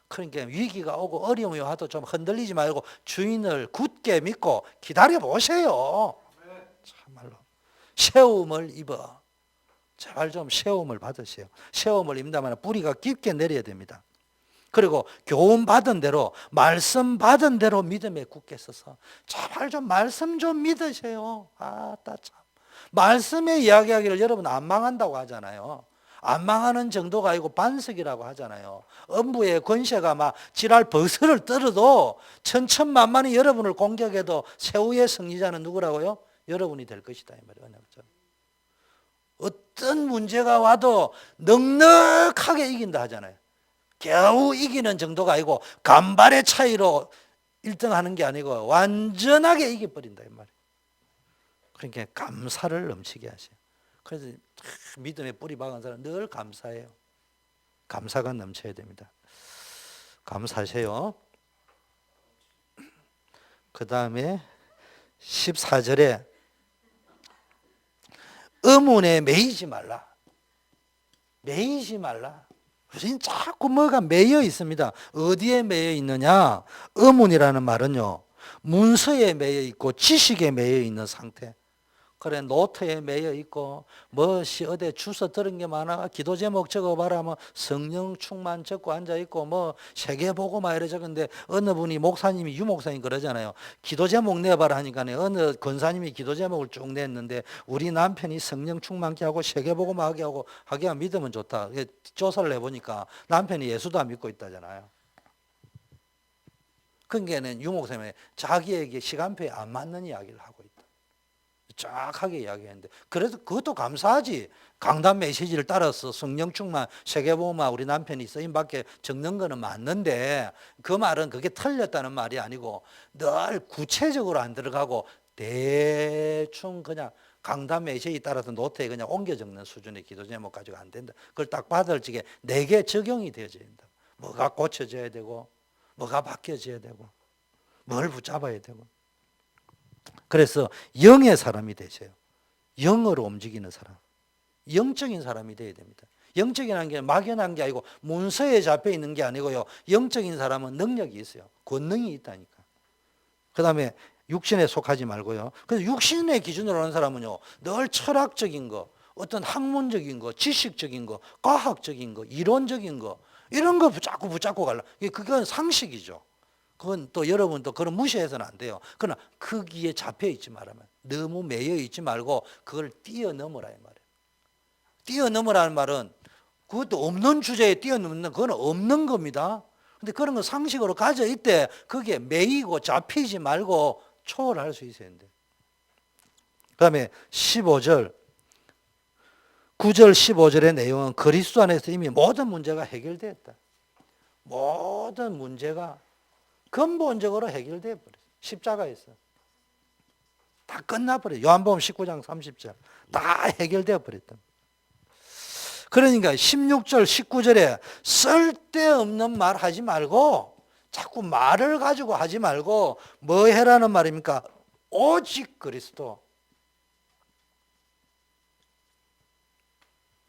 그러니까 위기가 오고 어려움이 와도 좀 흔들리지 말고 주인을 굳게 믿고 기다려 보세요. 참말로 세움을 입어. 제발 좀 세움을 받으세요. 세움을 입는다면 뿌리가 깊게 내려야 됩니다. 그리고 교훈 받은 대로 말씀 받은 대로 믿음에 굳게 서서 제발 좀 말씀 좀 믿으세요. 아따 참. 말씀에 이야기하기를 여러분 안 망한다고 하잖아요. 안 망하는 정도가 아니고 반석이라고 하잖아요. 음부의 권세가 막 지랄 버스를 떨어도 천천만만히 여러분을 공격해도 최후의 승리자는 누구라고요? 여러분이 될 것이다 이 말이에요. 어떤 문제가 와도 넉넉하게 이긴다 하잖아요. 겨우 이기는 정도가 아니고 간발의 차이로 1등 하는 게 아니고 완전하게 이겨버린다 이 말이에요. 그러니까 감사를 넘치게 하세요. 그래서 믿음에 뿌리 박은 사람은 늘 감사해요. 감사가 넘쳐야 됩니다. 감사하세요. 그 다음에 14절에 의문에 매이지 말라. 매이지 말라. 우리는 자꾸 뭐가 매여 있습니다. 어디에 매여 있느냐? 의문이라는 말은요, 문서에 매여 있고 지식에 매여 있는 상태. 그래 노트에 매여 있고 뭐시 어디 주워 들은 게 많아. 기도 제목 적어봐라. 뭐 성령 충만 적고 앉아 있고 뭐 세계보고 막 이래 적은데 어느 분이 목사님이 유목사님 그러잖아요. 기도 제목 내봐라 하니까 어느 권사님이 기도 제목을 쭉 냈는데 우리 남편이 성령 충만케 하고 세계보고 막 하게 믿으면 좋다. 조사를 해보니까 남편이 예수도 안 믿고 있다잖아요. 그러니까는 유목사님이 자기에게 시간표에 안 맞는 이야기를 하고 있다. 쫙하게 이야기했는데 그래도 그것도 감사하지. 강단 메시지를 따라서 성령 충만 세계보마 우리 남편이 쓰임밖에 적는 거는 맞는데 그 말은 그게 틀렸다는 말이 아니고 늘 구체적으로 안 들어가고 대충 그냥 강단 메시지에 따라서 노트에 그냥 옮겨 적는 수준의 기도 제목 가지고 안 된다. 그걸 딱 받을 적에 내게 적용이 되어져야 된다. 뭐가 고쳐져야 되고 뭐가 바뀌어져야 되고 뭘 붙잡아야 되고. 그래서 영의 사람이 되세요. 영으로 움직이는 사람. 영적인 사람이 되어야 됩니다. 영적이라는 게 막연한 게 아니고 문서에 잡혀 있는 게 아니고요. 영적인 사람은 능력이 있어요. 권능이 있다니까. 그 다음에 육신에 속하지 말고요. 그래서 육신의 기준으로 하는 사람은요. 늘 철학적인 거, 어떤 학문적인 거, 지식적인 거, 과학적인 거, 이론적인 거 이런 거 붙잡고 갈라. 그건 상식이죠. 그건 또 여러분도 그런 무시해서는 안 돼요. 그러나 거기에 잡혀 있지 말아면 너무 매여 있지 말고 그걸 뛰어넘으라 이 말이에요. 뛰어넘으라는 말은 그것도 없는 주제에 뛰어넘는 그건 없는 겁니다. 근데 그런 거 상식으로 가져 있대. 거기에 매이고 잡히지 말고 초월할 수 있어야 된대. 그다음에 15절 9절 15절의 내용은 그리스도 안에서 이미 모든 문제가 해결됐다. 모든 문제가 근본적으로 해결돼 버렸어요. 십자가에서 다 끝나버려요. 요한복음 19장 30절 다 해결되어 버렸다. 그러니까 16절 19절에 쓸데없는 말 하지 말고 자꾸 말을 가지고 하지 말고 뭐 해라는 말입니까? 오직 그리스도.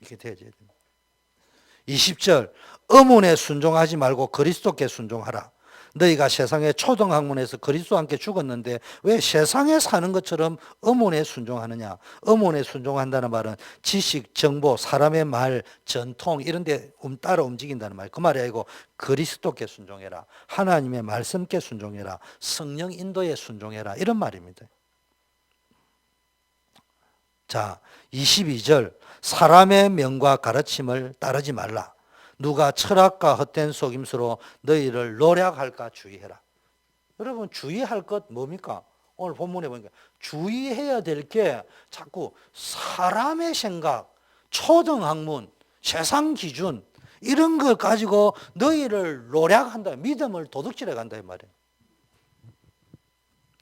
이렇게 되어져야 됩니다. 20절 의문에 순종하지 말고 그리스도께 순종하라. 너희가 세상의 초등학문에서 그리스도와 함께 죽었는데 왜 세상에 사는 것처럼 의문에 순종하느냐. 의문에 순종한다는 말은 지식, 정보, 사람의 말, 전통 이런 데 따라 움직인다는 말. 그 말이 아니고 그리스도께 순종해라. 하나님의 말씀께 순종해라. 성령 인도에 순종해라. 이런 말입니다. 자, 22절 사람의 명과 가르침을 따르지 말라. 누가 철학과 헛된 속임수로 너희를 노략할까 주의해라. 여러분 주의할 것 뭡니까? 오늘 본문에 보니까 주의해야 될 게 자꾸 사람의 생각, 초등학문, 세상 기준 이런 걸 가지고 너희를 노략한다. 믿음을 도둑질해 간다 이 말이에요.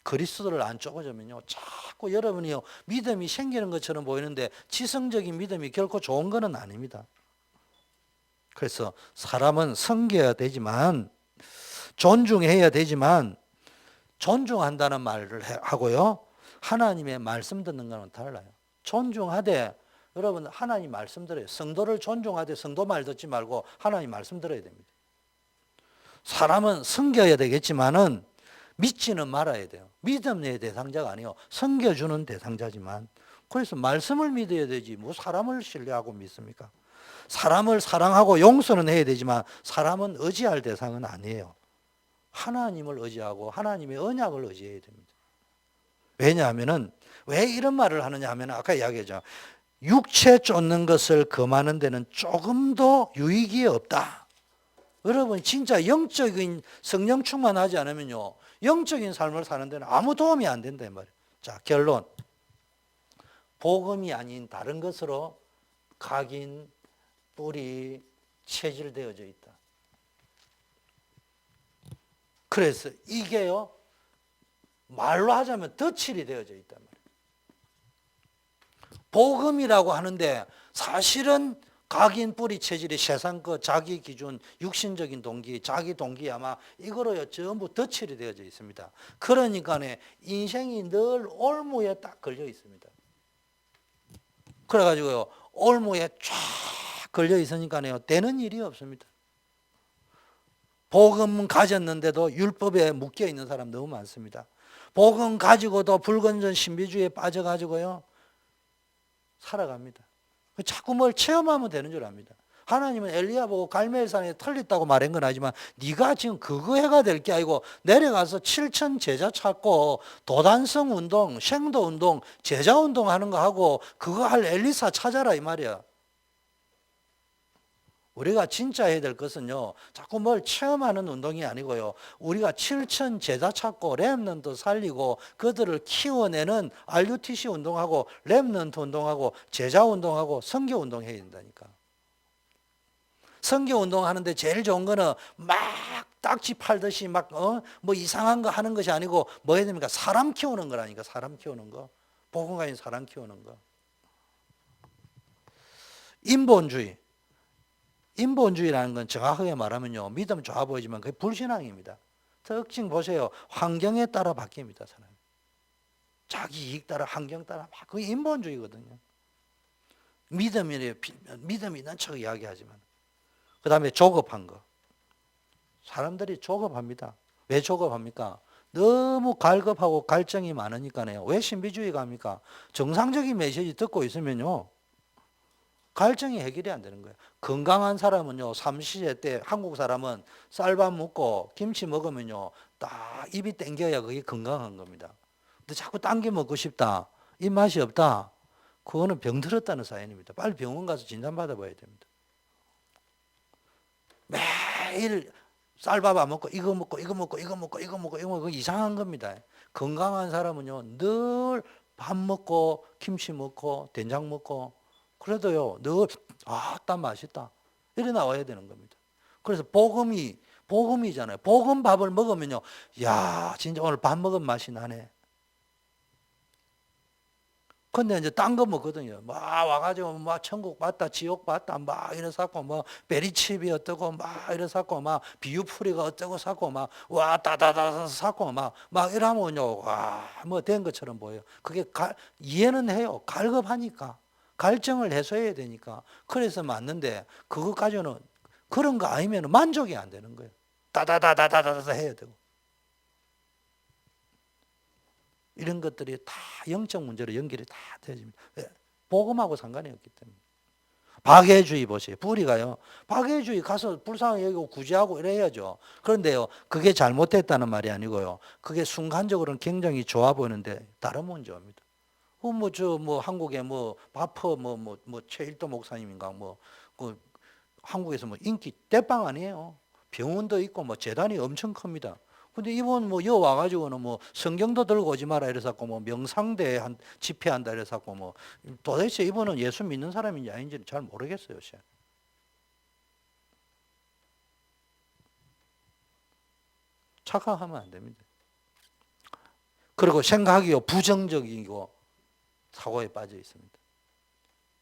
그리스도를 안 쪼개주면요 자꾸 여러분이요 믿음이 생기는 것처럼 보이는데 지성적인 믿음이 결코 좋은 것은 아닙니다. 그래서 사람은 섬겨야 되지만 존중해야 되지만 존중한다는 말을 하고요 하나님의 말씀 듣는 거는 달라요. 존중하되 여러분 하나님 말씀 들어요. 성도를 존중하되 성도 말 듣지 말고 하나님 말씀 들어야 됩니다. 사람은 섬겨야 되겠지만은 믿지는 말아야 돼요. 믿음의 대상자가 아니요 섬겨주는 대상자지만 그래서 말씀을 믿어야 되지 뭐 사람을 신뢰하고 믿습니까? 사람을 사랑하고 용서는 해야 되지만 사람은 의지할 대상은 아니에요. 하나님을 의지하고 하나님의 언약을 의지해야 됩니다. 왜냐하면은 왜 이런 말을 하느냐 하면 아까 이야기했죠. 육체 쫓는 것을 금하는 데는 조금도 유익이 없다. 여러분 진짜 영적인 성령 충만하지 않으면요 영적인 삶을 사는 데는 아무 도움이 안 된다 이 말이에요. 자 결론 복음이 아닌 다른 것으로 각인 뿔이 체질되어져 있다. 그래서 이게요 말로 하자면 덫이 되어져 있단 말이에요. 복음이라고 하는데 사실은 각인 뿌리 체질이 세상 거 자기 기준 육신적인 동기 자기 동기 아마 이거로요 전부 덫이 되어져 있습니다. 그러니까 인생이 늘 올무에 딱 걸려 있습니다. 그래가지고요 올무에 쫙 걸려 있으니까요 되는 일이 없습니다. 복음 가졌는데도 율법에 묶여 있는 사람 너무 많습니다. 복음 가지고도 불건전 신비주의에 빠져가지고요 살아갑니다. 자꾸 뭘 체험하면 되는 줄 압니다. 하나님은 엘리야 보고 갈멜산에 털렸다고 말한 건 아니지만 네가 지금 그거 해가 될 게 아니고 내려가서 7천 제자 찾고 도단성 운동, 생도 운동, 제자 운동 하는 거 하고 그거 할 엘리사 찾아라 이 말이야. 우리가 진짜 해야 될 것은요, 자꾸 뭘 체험하는 운동이 아니고요, 우리가 7천 제자 찾고 렘넌트 살리고 그들을 키워내는 RUTC 운동하고 렘넌트 운동하고 제자 운동하고 선교 운동 해야 된다니까. 선교 운동 하는데 제일 좋은 거는 막 딱지 팔듯이 막 뭐 이상한 거 하는 것이 아니고 뭐 해야 됩니까? 사람 키우는 거라니까. 사람 키우는 거. 복음 가진 사람 키우는 거. 인본주의. 인본주의라는 건 정확하게 말하면요, 믿음 좋아 보이지만 그게 불신앙입니다. 특징 보세요. 환경에 따라 바뀝니다. 사람이. 자기 이익 따라 환경 따라 막 그게 인본주의거든요. 믿음이 있는 척 이야기하지만. 그 다음에 조급한 거. 사람들이 조급합니다. 왜 조급합니까? 너무 갈급하고 갈증이 많으니까요. 왜 신비주의가 합니까? 정상적인 메시지 듣고 있으면요, 갈증이 해결이 안 되는 거예요. 건강한 사람은요, 삼시세 때 한국 사람은 쌀밥 먹고 김치 먹으면요, 딱 입이 땡겨야 그게 건강한 겁니다. 근데 자꾸 당겨 먹고 싶다, 입맛이 없다, 그거는 병들었다는 사연입니다. 빨리 병원 가서 진단 받아봐야 됩니다. 매일 쌀밥 안 먹고 이거 먹고 이거 먹고 이거 먹고 이거 먹고 이거 먹고 이상한 겁니다. 건강한 사람은요, 늘 밥 먹고 김치 먹고 된장 먹고 그래도요, 늘 딱 맛있다 이래 나와야 되는 겁니다. 그래서 복음이잖아요. 복음 밥을 먹으면요, 야 진짜 오늘 밥 먹은 맛이 나네. 근데 이제 딴 거 먹거든요. 막 와가지고 막 천국 봤다, 지옥 봤다, 막 이래서고 뭐 베리칩이 어떠고 막 이래서고 막 비유풀이가 어쩌고 사고 막 와 따다다다 사고 막 이러면요, 와 뭐 된 것처럼 보여요. 그게 이해는 해요. 갈급하니까 갈증을 해소해야 되니까. 그래서 맞는데 그것까지는 그런 거 아니면 만족이 안 되는 거예요. 따다다다다다 해야 되고. 이런 것들이 다 영적 문제로 연결이 다 되어집니다. 복음하고 상관이 없기 때문에. 박애주의 보세요. 불이가요, 박애주의 가서 불쌍히 여기고 구제하고 이래야죠. 그런데요, 그게 잘못됐다는 말이 아니고요, 그게 순간적으로는 굉장히 좋아 보이는데 다른 문제입니다. 한국에 바퍼 최일도 목사님인가 그 한국에서 인기 대빵 아니에요. 병원도 있고 재단이 엄청 큽니다. 근데 이분 여 와가지고는 성경도 들고 오지 마라 이래서고 명상대 집회한다 이래서고 도대체 이분은 예수 믿는 사람인지 아닌지는 잘 모르겠어요. 착각하면 안 됩니다. 그리고 생각이요, 부정적이고 사고에 빠져 있습니다.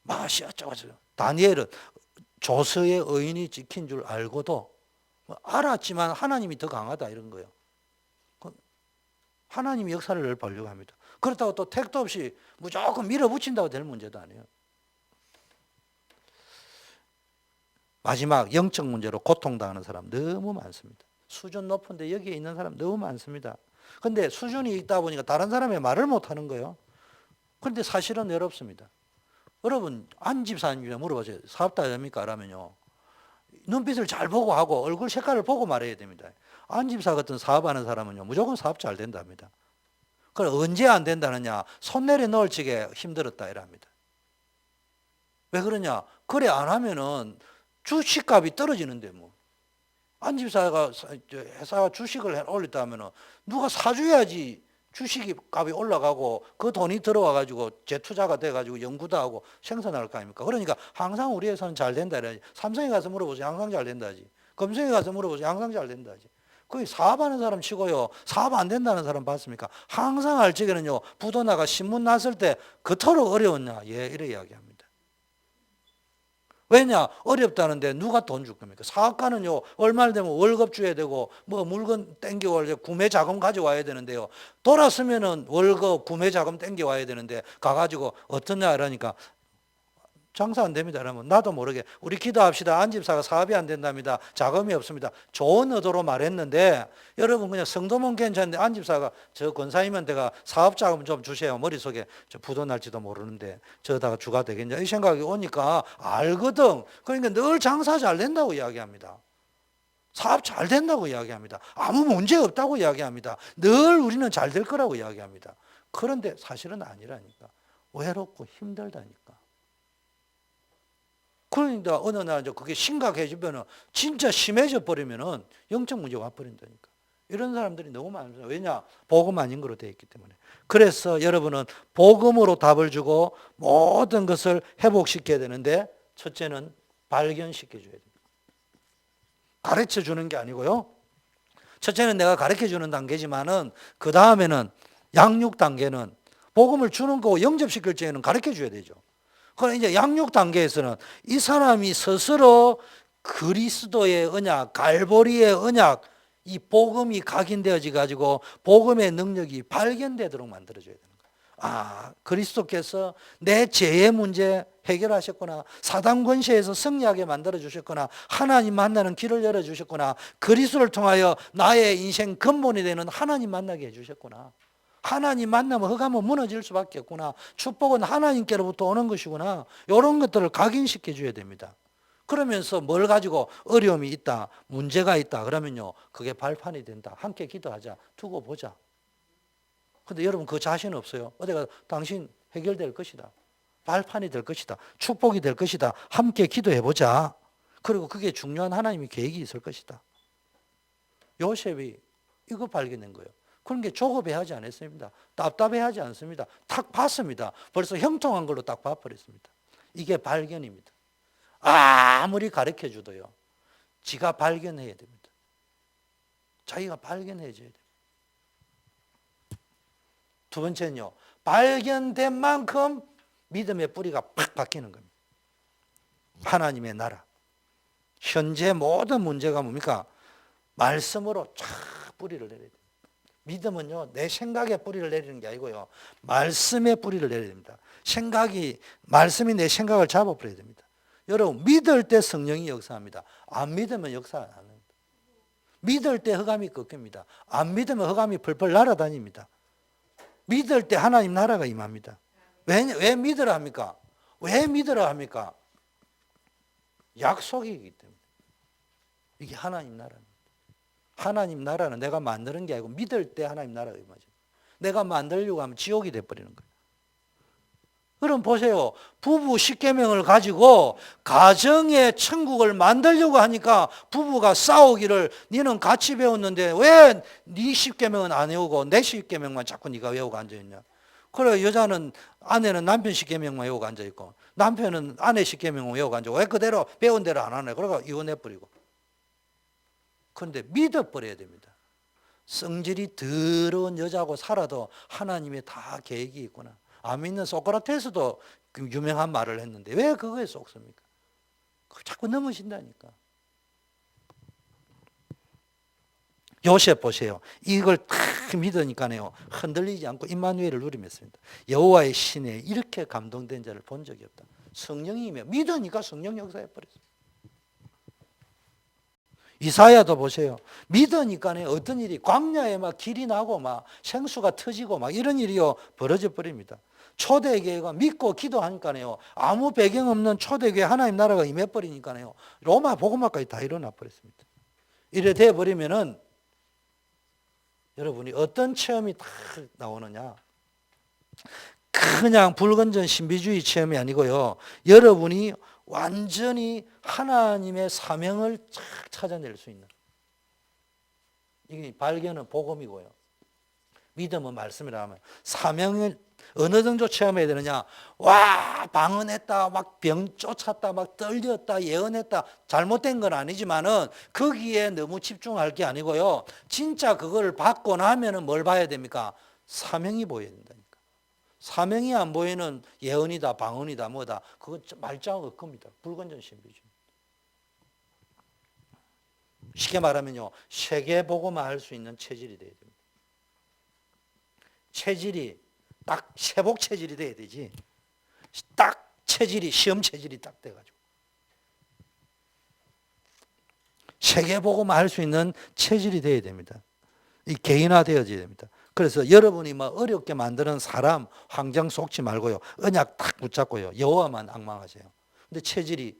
맛이 어쩌고 다니엘은 조서의 의인이 지킨 줄 알고도 알았지만 하나님이 더 강하다 이런 거예요. 하나님이 역사를 보려고 합니다. 그렇다고 또 택도 없이 무조건 밀어붙인다고 될 문제도 아니에요. 마지막 영적 문제로 고통당하는 사람 너무 많습니다. 수준 높은데 여기에 있는 사람 너무 많습니다. 근데 수준이 있다 보니까 다른 사람의 말을 못하는 거예요. 그런데 사실은 어렵습니다. 여러분 안 집사님이 물어보세요. 사업 다 됩니까? 라면요, 눈빛을 잘 보고 하고 얼굴 색깔을 보고 말해야 됩니다. 안 집사 같은 사업하는 사람은요, 무조건 사업 잘 된답니다. 그럼 언제 안 된다느냐? 손 내려 놓을 적에 힘들었다 이랍니다. 왜 그러냐? 그래 안 하면은 주식값이 떨어지는데 안 집사가 회사가 주식을 올렸다 하면은 누가 사줘야지 주식이 값이 올라가고 그 돈이 들어와 가지고 재투자가 돼 가지고 연구도 하고 생산할 거 아닙니까? 그러니까 항상 우리 회사는 잘 된다 이래야지. 삼성에 가서 물어보세요. 항상 잘 된다지. 금성에 가서 물어보세요. 항상 잘 된다지. 거기 사업하는 사람 치고요, 사업 안 된다는 사람 봤습니까? 항상 알 적에는요, 부도나가 신문 났을 때 그토록 어려웠냐? 이래 이야기합니다. 왜냐? 어렵다는데 누가 돈 줄 겁니까? 사업가는요, 얼마 되면 월급 줘야 되고 물건 땡겨올 구매 자금 가져와야 되는데요, 돌았으면은 월급 구매 자금 땡겨와야 되는데 가가지고 어떠냐 이러니까 장사 안 됩니다. 그러면 나도 모르게 우리 기도합시다. 안집사가 사업이 안 된답니다. 자금이 없습니다. 좋은 의도로 말했는데 여러분 그냥 성도면 괜찮은데 안집사가 저 권사님한테가 사업 자금 좀 주세요. 머릿속에 저 부도 날지도 모르는데 저다가 주가 되겠냐 이 생각이 오니까 알거든. 그러니까 늘 장사 잘 된다고 이야기합니다. 사업 잘 된다고 이야기합니다. 아무 문제 없다고 이야기합니다. 늘 우리는 잘 될 거라고 이야기합니다. 그런데 사실은 아니라니까. 외롭고 힘들다니까. 그러니까 어느 날 그게 심각해지면 진짜 심해져 버리면은 영적 문제가 와버린다니까. 이런 사람들이 너무 많습니다. 왜냐? 복음 아닌 거로 되어 있기 때문에. 그래서 여러분은 복음으로 답을 주고 모든 것을 회복시켜야 되는데 첫째는 발견시켜 줘야 됩니다. 가르쳐 주는 게 아니고요. 첫째는 내가 가르쳐 주는 단계지만은 그 다음에는 양육 단계는 복음을 주는 거고 영접시킬 때에는 가르쳐 줘야 되죠. 그럼 이제 양육 단계에서는 이 사람이 스스로 그리스도의 언약, 갈보리의 언약, 이 복음이 각인되어져 가지고 복음의 능력이 발견되도록 만들어줘야 되는 거예요. 아, 그리스도께서 내 죄의 문제 해결하셨구나. 사단 권세에서 승리하게 만들어 주셨구나. 하나님 만나는 길을 열어 주셨구나. 그리스도를 통하여 나의 인생 근본이 되는 하나님 만나게 해 주셨구나. 하나님 만나면 흑암은 무너질 수밖에 없구나. 축복은 하나님께로부터 오는 것이구나. 이런 것들을 각인시켜 줘야 됩니다. 그러면서 뭘 가지고 어려움이 있다, 문제가 있다 그러면요, 그게 발판이 된다. 함께 기도하자, 두고 보자. 근데 여러분 그 자신 없어요. 어디가 당신 해결될 것이다. 발판이 될 것이다. 축복이 될 것이다. 함께 기도해 보자. 그리고 그게 중요한 하나님의 계획이 있을 것이다. 요셉이 이거 발견한 거예요. 그런 게 조급해하지 않았습니다. 답답해하지 않습니다. 탁 봤습니다. 벌써 형통한 걸로 딱 봐버렸습니다. 이게 발견입니다. 아무리 가르쳐 줘도요, 지가 발견해야 됩니다. 자기가 발견해줘야 됩니다. 두 번째는요, 발견된 만큼 믿음의 뿌리가 팍 바뀌는 겁니다. 하나님의 나라. 현재 모든 문제가 뭡니까? 말씀으로 쫙 뿌리를 내려야 됩니다. 믿음은요, 내 생각에 뿌리를 내리는 게 아니고요, 말씀에 뿌리를 내려야 됩니다. 말씀이 내 생각을 잡아버려야 됩니다. 여러분, 믿을 때 성령이 역사합니다. 안 믿으면 역사 안 합니다. 믿을 때 흑암이 꺾입니다. 안 믿으면 흑암이 펄펄 날아다닙니다. 믿을 때 하나님 나라가 임합니다. 왜 믿으라 합니까? 왜 믿으라 합니까? 약속이기 때문에. 이게 하나님 나라입니다. 하나님 나라는 내가 만드는 게 아니고 믿을 때 하나님 나라가 임하죠. 내가 만들려고 하면 지옥이 돼버리는 거예요. 그럼 보세요. 부부 10계명을 가지고 가정의 천국을 만들려고 하니까 부부가 싸우기를 니는 같이 배웠는데 왜 네 10계명은 안 외우고 내 10계명만 자꾸 네가 외우고 앉아있냐. 그래 여자는 아내는 남편 10계명만 외우고 앉아있고 남편은 아내 10계명만 외우고 앉아있고 왜 그대로 배운 대로 안 하네. 그러니까 이혼해버리고. 그런데 믿어버려야 됩니다. 성질이 더러운 여자하고 살아도 하나님의 다 계획이 있구나. 안 믿는 소크라테스도 그 유명한 말을 했는데 왜 그거에 속습니까? 자꾸 넘으신다니까. 요셉 보세요. 이걸 탁 믿으니까요, 흔들리지 않고 임마누엘을 누리면습니다. 여호와의 신에 이렇게 감동된 자를 본 적이 없다. 성령이며 믿으니까 성령 역사해 버렸어요. 이사야도 보세요. 믿으니까 어떤 일이 광야에 막 길이 나고 막 생수가 터지고 막 이런 일이요 벌어져 버립니다. 초대교회가 믿고 기도하니까요, 아무 배경 없는 초대교회 하나님 나라가 임해 버리니까요, 로마 복음화까지 다 일어나 버렸습니다. 이래 돼 버리면은 여러분이 어떤 체험이 다 나오느냐? 그냥 불건전 신비주의 체험이 아니고요, 여러분이 완전히 하나님의 사명을 착 찾아낼 수 있는, 이게 발견은 복음이고요, 믿음은 말씀이라 하면 사명을 어느 정도 체험해야 되느냐? 와, 방언했다, 막 병 쫓았다, 막 떨렸다, 예언했다. 잘못된 건 아니지만은 거기에 너무 집중할 게 아니고요, 진짜 그걸 받고 나면은 뭘 봐야 됩니까? 사명이 보여야 된다니까. 사명이 안 보이는 예언이다, 방언이다, 뭐다, 그거 말짱 없겁니다. 불건전 신비주의. 쉽게 말하면요, 세계보고만 할 수 있는 체질이 돼야 됩니다. 체질이 딱 세복 체질이 돼야 되지. 딱 체질이 시험 체질이 딱 돼가지고 세계복음화 할 수 있는 체질이 돼야 됩니다. 이 개인화되어져야 됩니다. 그래서 여러분이 뭐 어렵게 만드는 사람 환경 속지 말고요. 언약 딱 붙잡고요. 여호와만 앙망하세요. 근데 체질이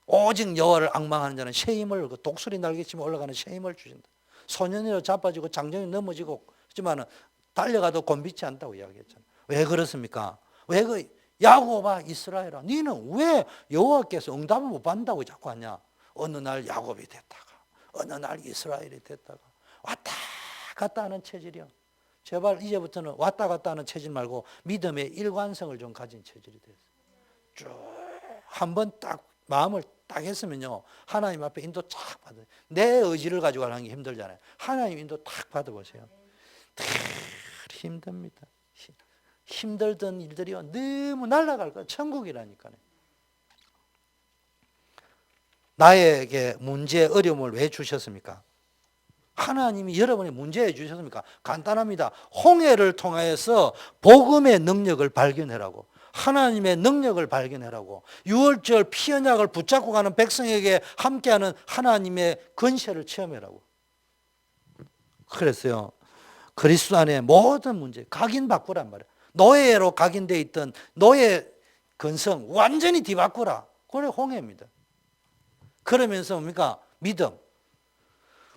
오직 여호와를 앙망하는 자는 새 힘을 그 독수리 날개치며 올라가는 새 힘을 주신다. 소년이로 자빠지고 장정이 넘어지고 하지만은 달려가도 곤비치 않다고 이야기했잖아요. 왜 그렇습니까? 왜 그 야곱아 이스라엘아 너는 왜 여호와께서 응답을 못 받는다고 자꾸 하냐? 어느 날 야곱이 됐다가 어느 날 이스라엘이 됐다가 왔다 갔다 하는 체질이요. 제발 이제부터는 왔다 갔다 하는 체질 말고 믿음의 일관성을 좀 가진 체질이 됐어요. 쭉 한 번 딱 마음을 딱 했으면요. 하나님 앞에 인도 쫙 받아요. 내 의지를 가지고 하는 게 힘들잖아요. 하나님 인도 딱 받아보세요. 힘듭니다. 힘들던 일들이요. 너무 날아갈 거예요. 천국이라니까요. 나에게 문제, 어려움을 왜 주셨습니까? 하나님이 여러분의 문제에 주셨습니까? 간단합니다. 홍해를 통하여서 복음의 능력을 발견하라고. 하나님의 능력을 발견하라고. 유월절 피언약을 붙잡고 가는 백성에게 함께하는 하나님의 건세를 체험하라고. 그랬어요. 그리스도 안에 모든 문제 각인바꾸란 말이에요. 노예로 각인되어 있던 노예 근성 완전히 뒤바꾸라. 그게 홍해입니다. 그러면서 뭡니까? 믿음.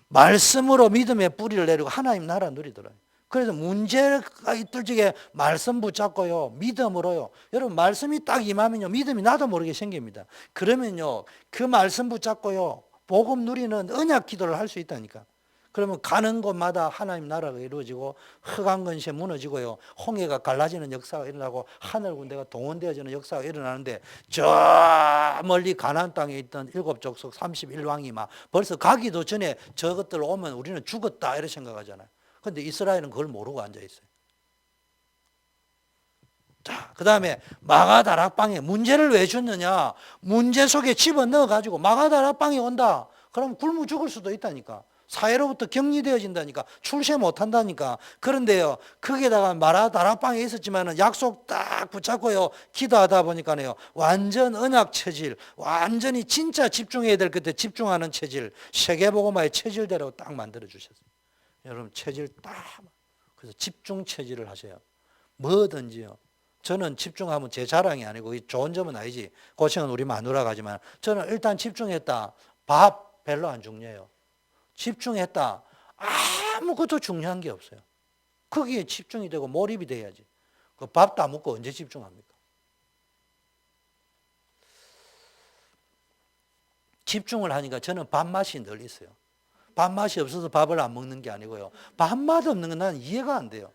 말씀으로 믿음의 뿌리를 내리고 하나님 나라 누리더라고요. 그래서 문제가 있을 적에 말씀 붙잡고요. 믿음으로요. 여러분 말씀이 딱 임하면요. 믿음이 나도 모르게 생깁니다. 그러면요. 그 말씀 붙잡고요. 복음 누리는 언약 기도를 할 수 있다니까. 그러면 가는 곳마다 하나님 나라가 이루어지고 흑암 근세 무너지고요. 홍해가 갈라지는 역사가 일어나고 하늘 군대가 동원되어지는 역사가 일어나는데 저 멀리 가나안 땅에 있던 일곱 족속 31왕이 막 벌써 가기도 전에 저것들 오면 우리는 죽었다 이렇게 생각하잖아요. 그런데 이스라엘은 그걸 모르고 앉아 있어요. 자, 그 다음에 마가다락방에 문제를 왜 줬느냐? 문제 속에 집어넣어 가지고 마가다락방이 온다. 그럼 굶어 죽을 수도 있다니까. 사회로부터 격리되어진다니까. 출세 못한다니까. 그런데요, 거기에다가 마가다락방에 있었지만은 약속 딱 붙잡고요, 기도하다 보니까요, 완전 언약 체질, 완전히 진짜 집중해야 될 그때 집중하는 체질, 세계복음화의 체질대로 딱 만들어 주셨어요. 여러분 체질 딱, 그래서 집중 체질을 하세요. 뭐든지요. 저는 집중하면 제 자랑이 아니고 좋은 점은 아니지. 고생은 우리 마누라가 하지만 저는 일단 집중했다. 밥 별로 안 중요해요. 집중했다. 아무것도 중요한 게 없어요. 거기에 집중이 되고 몰입이 돼야지. 그 밥도 안 먹고 언제 집중합니까? 집중을 하니까 저는 밥맛이 늘 있어요. 밥맛이 없어서 밥을 안 먹는 게 아니고요. 밥맛 없는 건 난 이해가 안 돼요.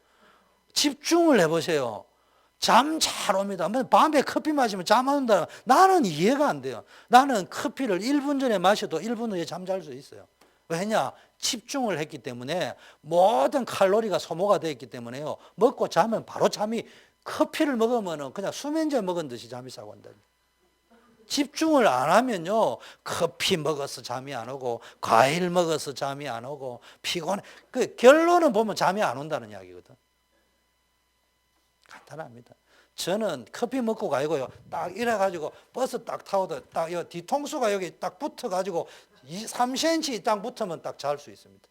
집중을 해보세요. 잠 잘 옵니다. 밤에 커피 마시면 잠 안 온다. 나는 이해가 안 돼요. 나는 커피를 1분 전에 마셔도 1분 후에 잠잘 수 있어요. 왜냐? 집중을 했기 때문에 모든 칼로리가 소모가 되어 있기 때문에요. 먹고 자면 바로 잠이, 커피를 먹으면 그냥 수면제 먹은 듯이 잠이 싹 온다. 집중을 안 하면요, 커피 먹어서 잠이 안 오고 과일 먹어서 잠이 안 오고 피곤해. 그 결론은 보면 잠이 안 온다는 이야기거든. 간단합니다. 저는 커피 먹고 가고요, 딱 이래가지고 버스 딱 타고도 딱 이 뒤통수가 여기 딱 붙어가지고 3cm 딱 붙으면 딱 잘 수 있습니다.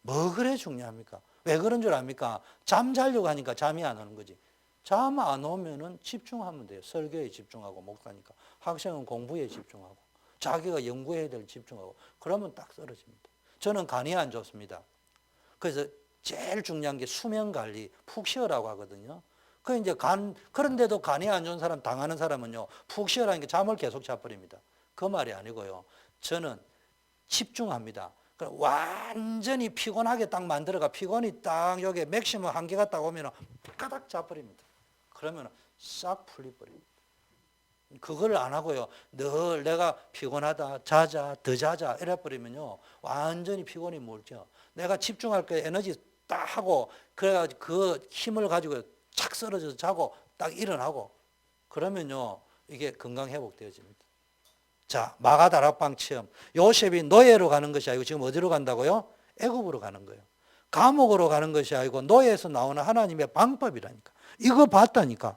뭐 그래 중요합니까? 왜 그런 줄 압니까? 잠 자려고 하니까 잠이 안 오는 거지. 잠 안 오면은 집중하면 돼요. 설교에 집중하고 목사니까. 학생은 공부에 집중하고 자기가 연구해야 될 집중하고 그러면 딱 떨어집니다. 저는 간이 안 좋습니다. 그래서 제일 중요한 게 수면 관리, 푹 쉬어라고 하거든요. 그 이제 그런데도 간이 안 좋은 사람 당하는 사람은요, 푹 쉬어라는 게 잠을 계속 자버립니다. 그 말이 아니고요. 저는 집중합니다. 완전히 피곤하게 딱 만들어가 피곤이 딱 여기 맥시멈 한계가 딱 오면 가닥 자버립니다. 그러면 싹 풀리버립니다. 그걸 안 하고요, 늘 내가 피곤하다, 자자, 더 자자 이래버리면요, 완전히 피곤이 몰죠. 내가 집중할 때 에너지 딱 하고 그래가지고 그 힘을 가지고 착 쓰러져서 자고 딱 일어나고 그러면요, 이게 건강 회복되어집니다. 자, 마가다락방 체험. 요셉이 노예로 가는 것이 아니고 지금 어디로 간다고요? 애굽으로 가는 거예요. 감옥으로 가는 것이 아니고 노예에서 나오는 하나님의 방법이라니까. 이거 봤다니까.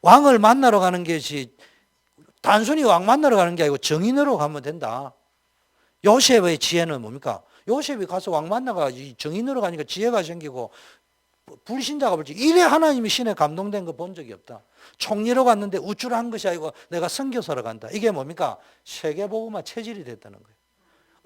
왕을 만나러 가는 것이 단순히 왕 만나러 가는 게 아니고 정인으로 가면 된다. 요셉의 지혜는 뭡니까? 요셉이 가서 왕 만나가 정인으로 가니까 지혜가 생기고 불신자가 볼지 이래 하나님이 신에 감동된 거 본 적이 없다. 총리로 갔는데 우쭐한 것이 아니고 내가 선교사로 간다. 이게 뭡니까? 세계복음화 체질이 됐다는 거예요.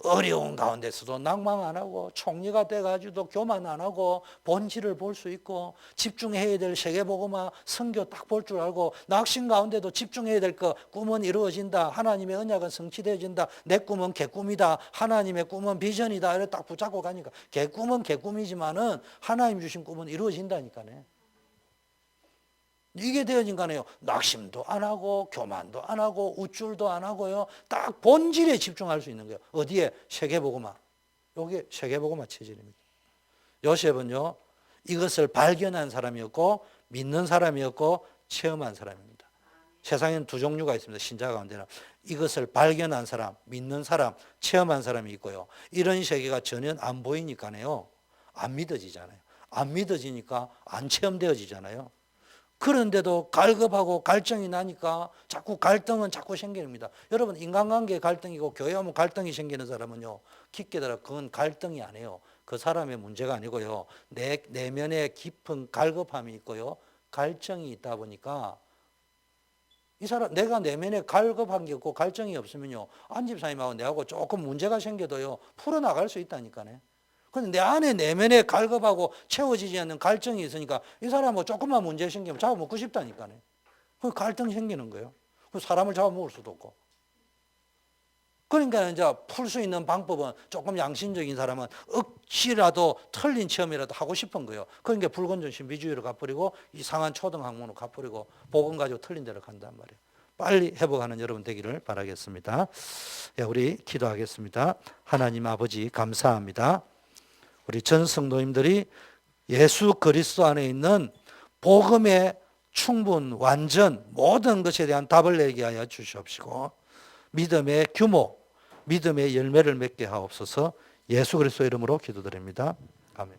어려운 가운데서도 낭망 안 하고 총리가 돼가지고도 교만 안 하고 본질을 볼 수 있고 집중해야 될 세계복음화 선교 딱 볼 줄 알고 낙심 가운데도 집중해야 될 거 꿈은 이루어진다. 하나님의 언약은 성취되어진다. 내 꿈은 개꿈이다. 하나님의 꿈은 비전이다. 이렇게 딱 붙잡고 가니까 개꿈은 개꿈이지만은 하나님 주신 꿈은 이루어진다니까요. 이게 되어진 거네요. 낙심도 안 하고 교만도 안 하고 우쭐도 안 하고요. 딱 본질에 집중할 수 있는 거예요. 어디에? 세계복음화. 이게 세계복음화 체질입니다. 요셉은요. 이것을 발견한 사람이었고 믿는 사람이었고 체험한 사람입니다. 세상에는 두 종류가 있습니다. 신자 가운데는. 이것을 발견한 사람, 믿는 사람, 체험한 사람이 있고요. 이런 세계가 전혀 안 보이니까요. 안 믿어지잖아요. 안 믿어지니까 안 체험되어지잖아요. 그런데도 갈급하고 갈증이 나니까 자꾸 갈등은 자꾸 생깁니다. 여러분 인간관계에 갈등이고 교회 오면 갈등이 생기는 사람은요. 깊게 들어 그건 갈등이 아니에요. 그 사람의 문제가 아니고요. 내 내면에 깊은 갈급함이 있고요. 갈증이 있다 보니까 이 사람 내가 내면에 갈급한 게 없고 갈증이 없으면요. 안 집사님하고 내하고 조금 문제가 생겨도요. 풀어나갈 수 있다니까요. 근데 내 안에 내면에 갈급하고 채워지지 않는 갈증이 있으니까 이 사람은 조금만 문제 생기면 잡아먹고 싶다니까요. 그 갈등 생기는 거예요. 그 사람을 잡아먹을 수도 없고. 그러니까 이제 풀 수 있는 방법은 조금 양심적인 사람은 억지라도 틀린 체험이라도 하고 싶은 거예요. 그러니까 불건전 신비주의로 가버리고 이상한 초등학문으로 가버리고 복음 가지고 틀린 데로 간단 말이에요. 빨리 회복하는 여러분 되기를 바라겠습니다. 우리 기도하겠습니다. 하나님 아버지 감사합니다. 우리 전 성도님들이 예수 그리스도 안에 있는 복음의 충분, 완전 모든 것에 대한 답을 내게 하여 주시옵시고 믿음의 규모, 믿음의 열매를 맺게 하옵소서. 예수 그리스도 이름으로 기도드립니다. 아멘.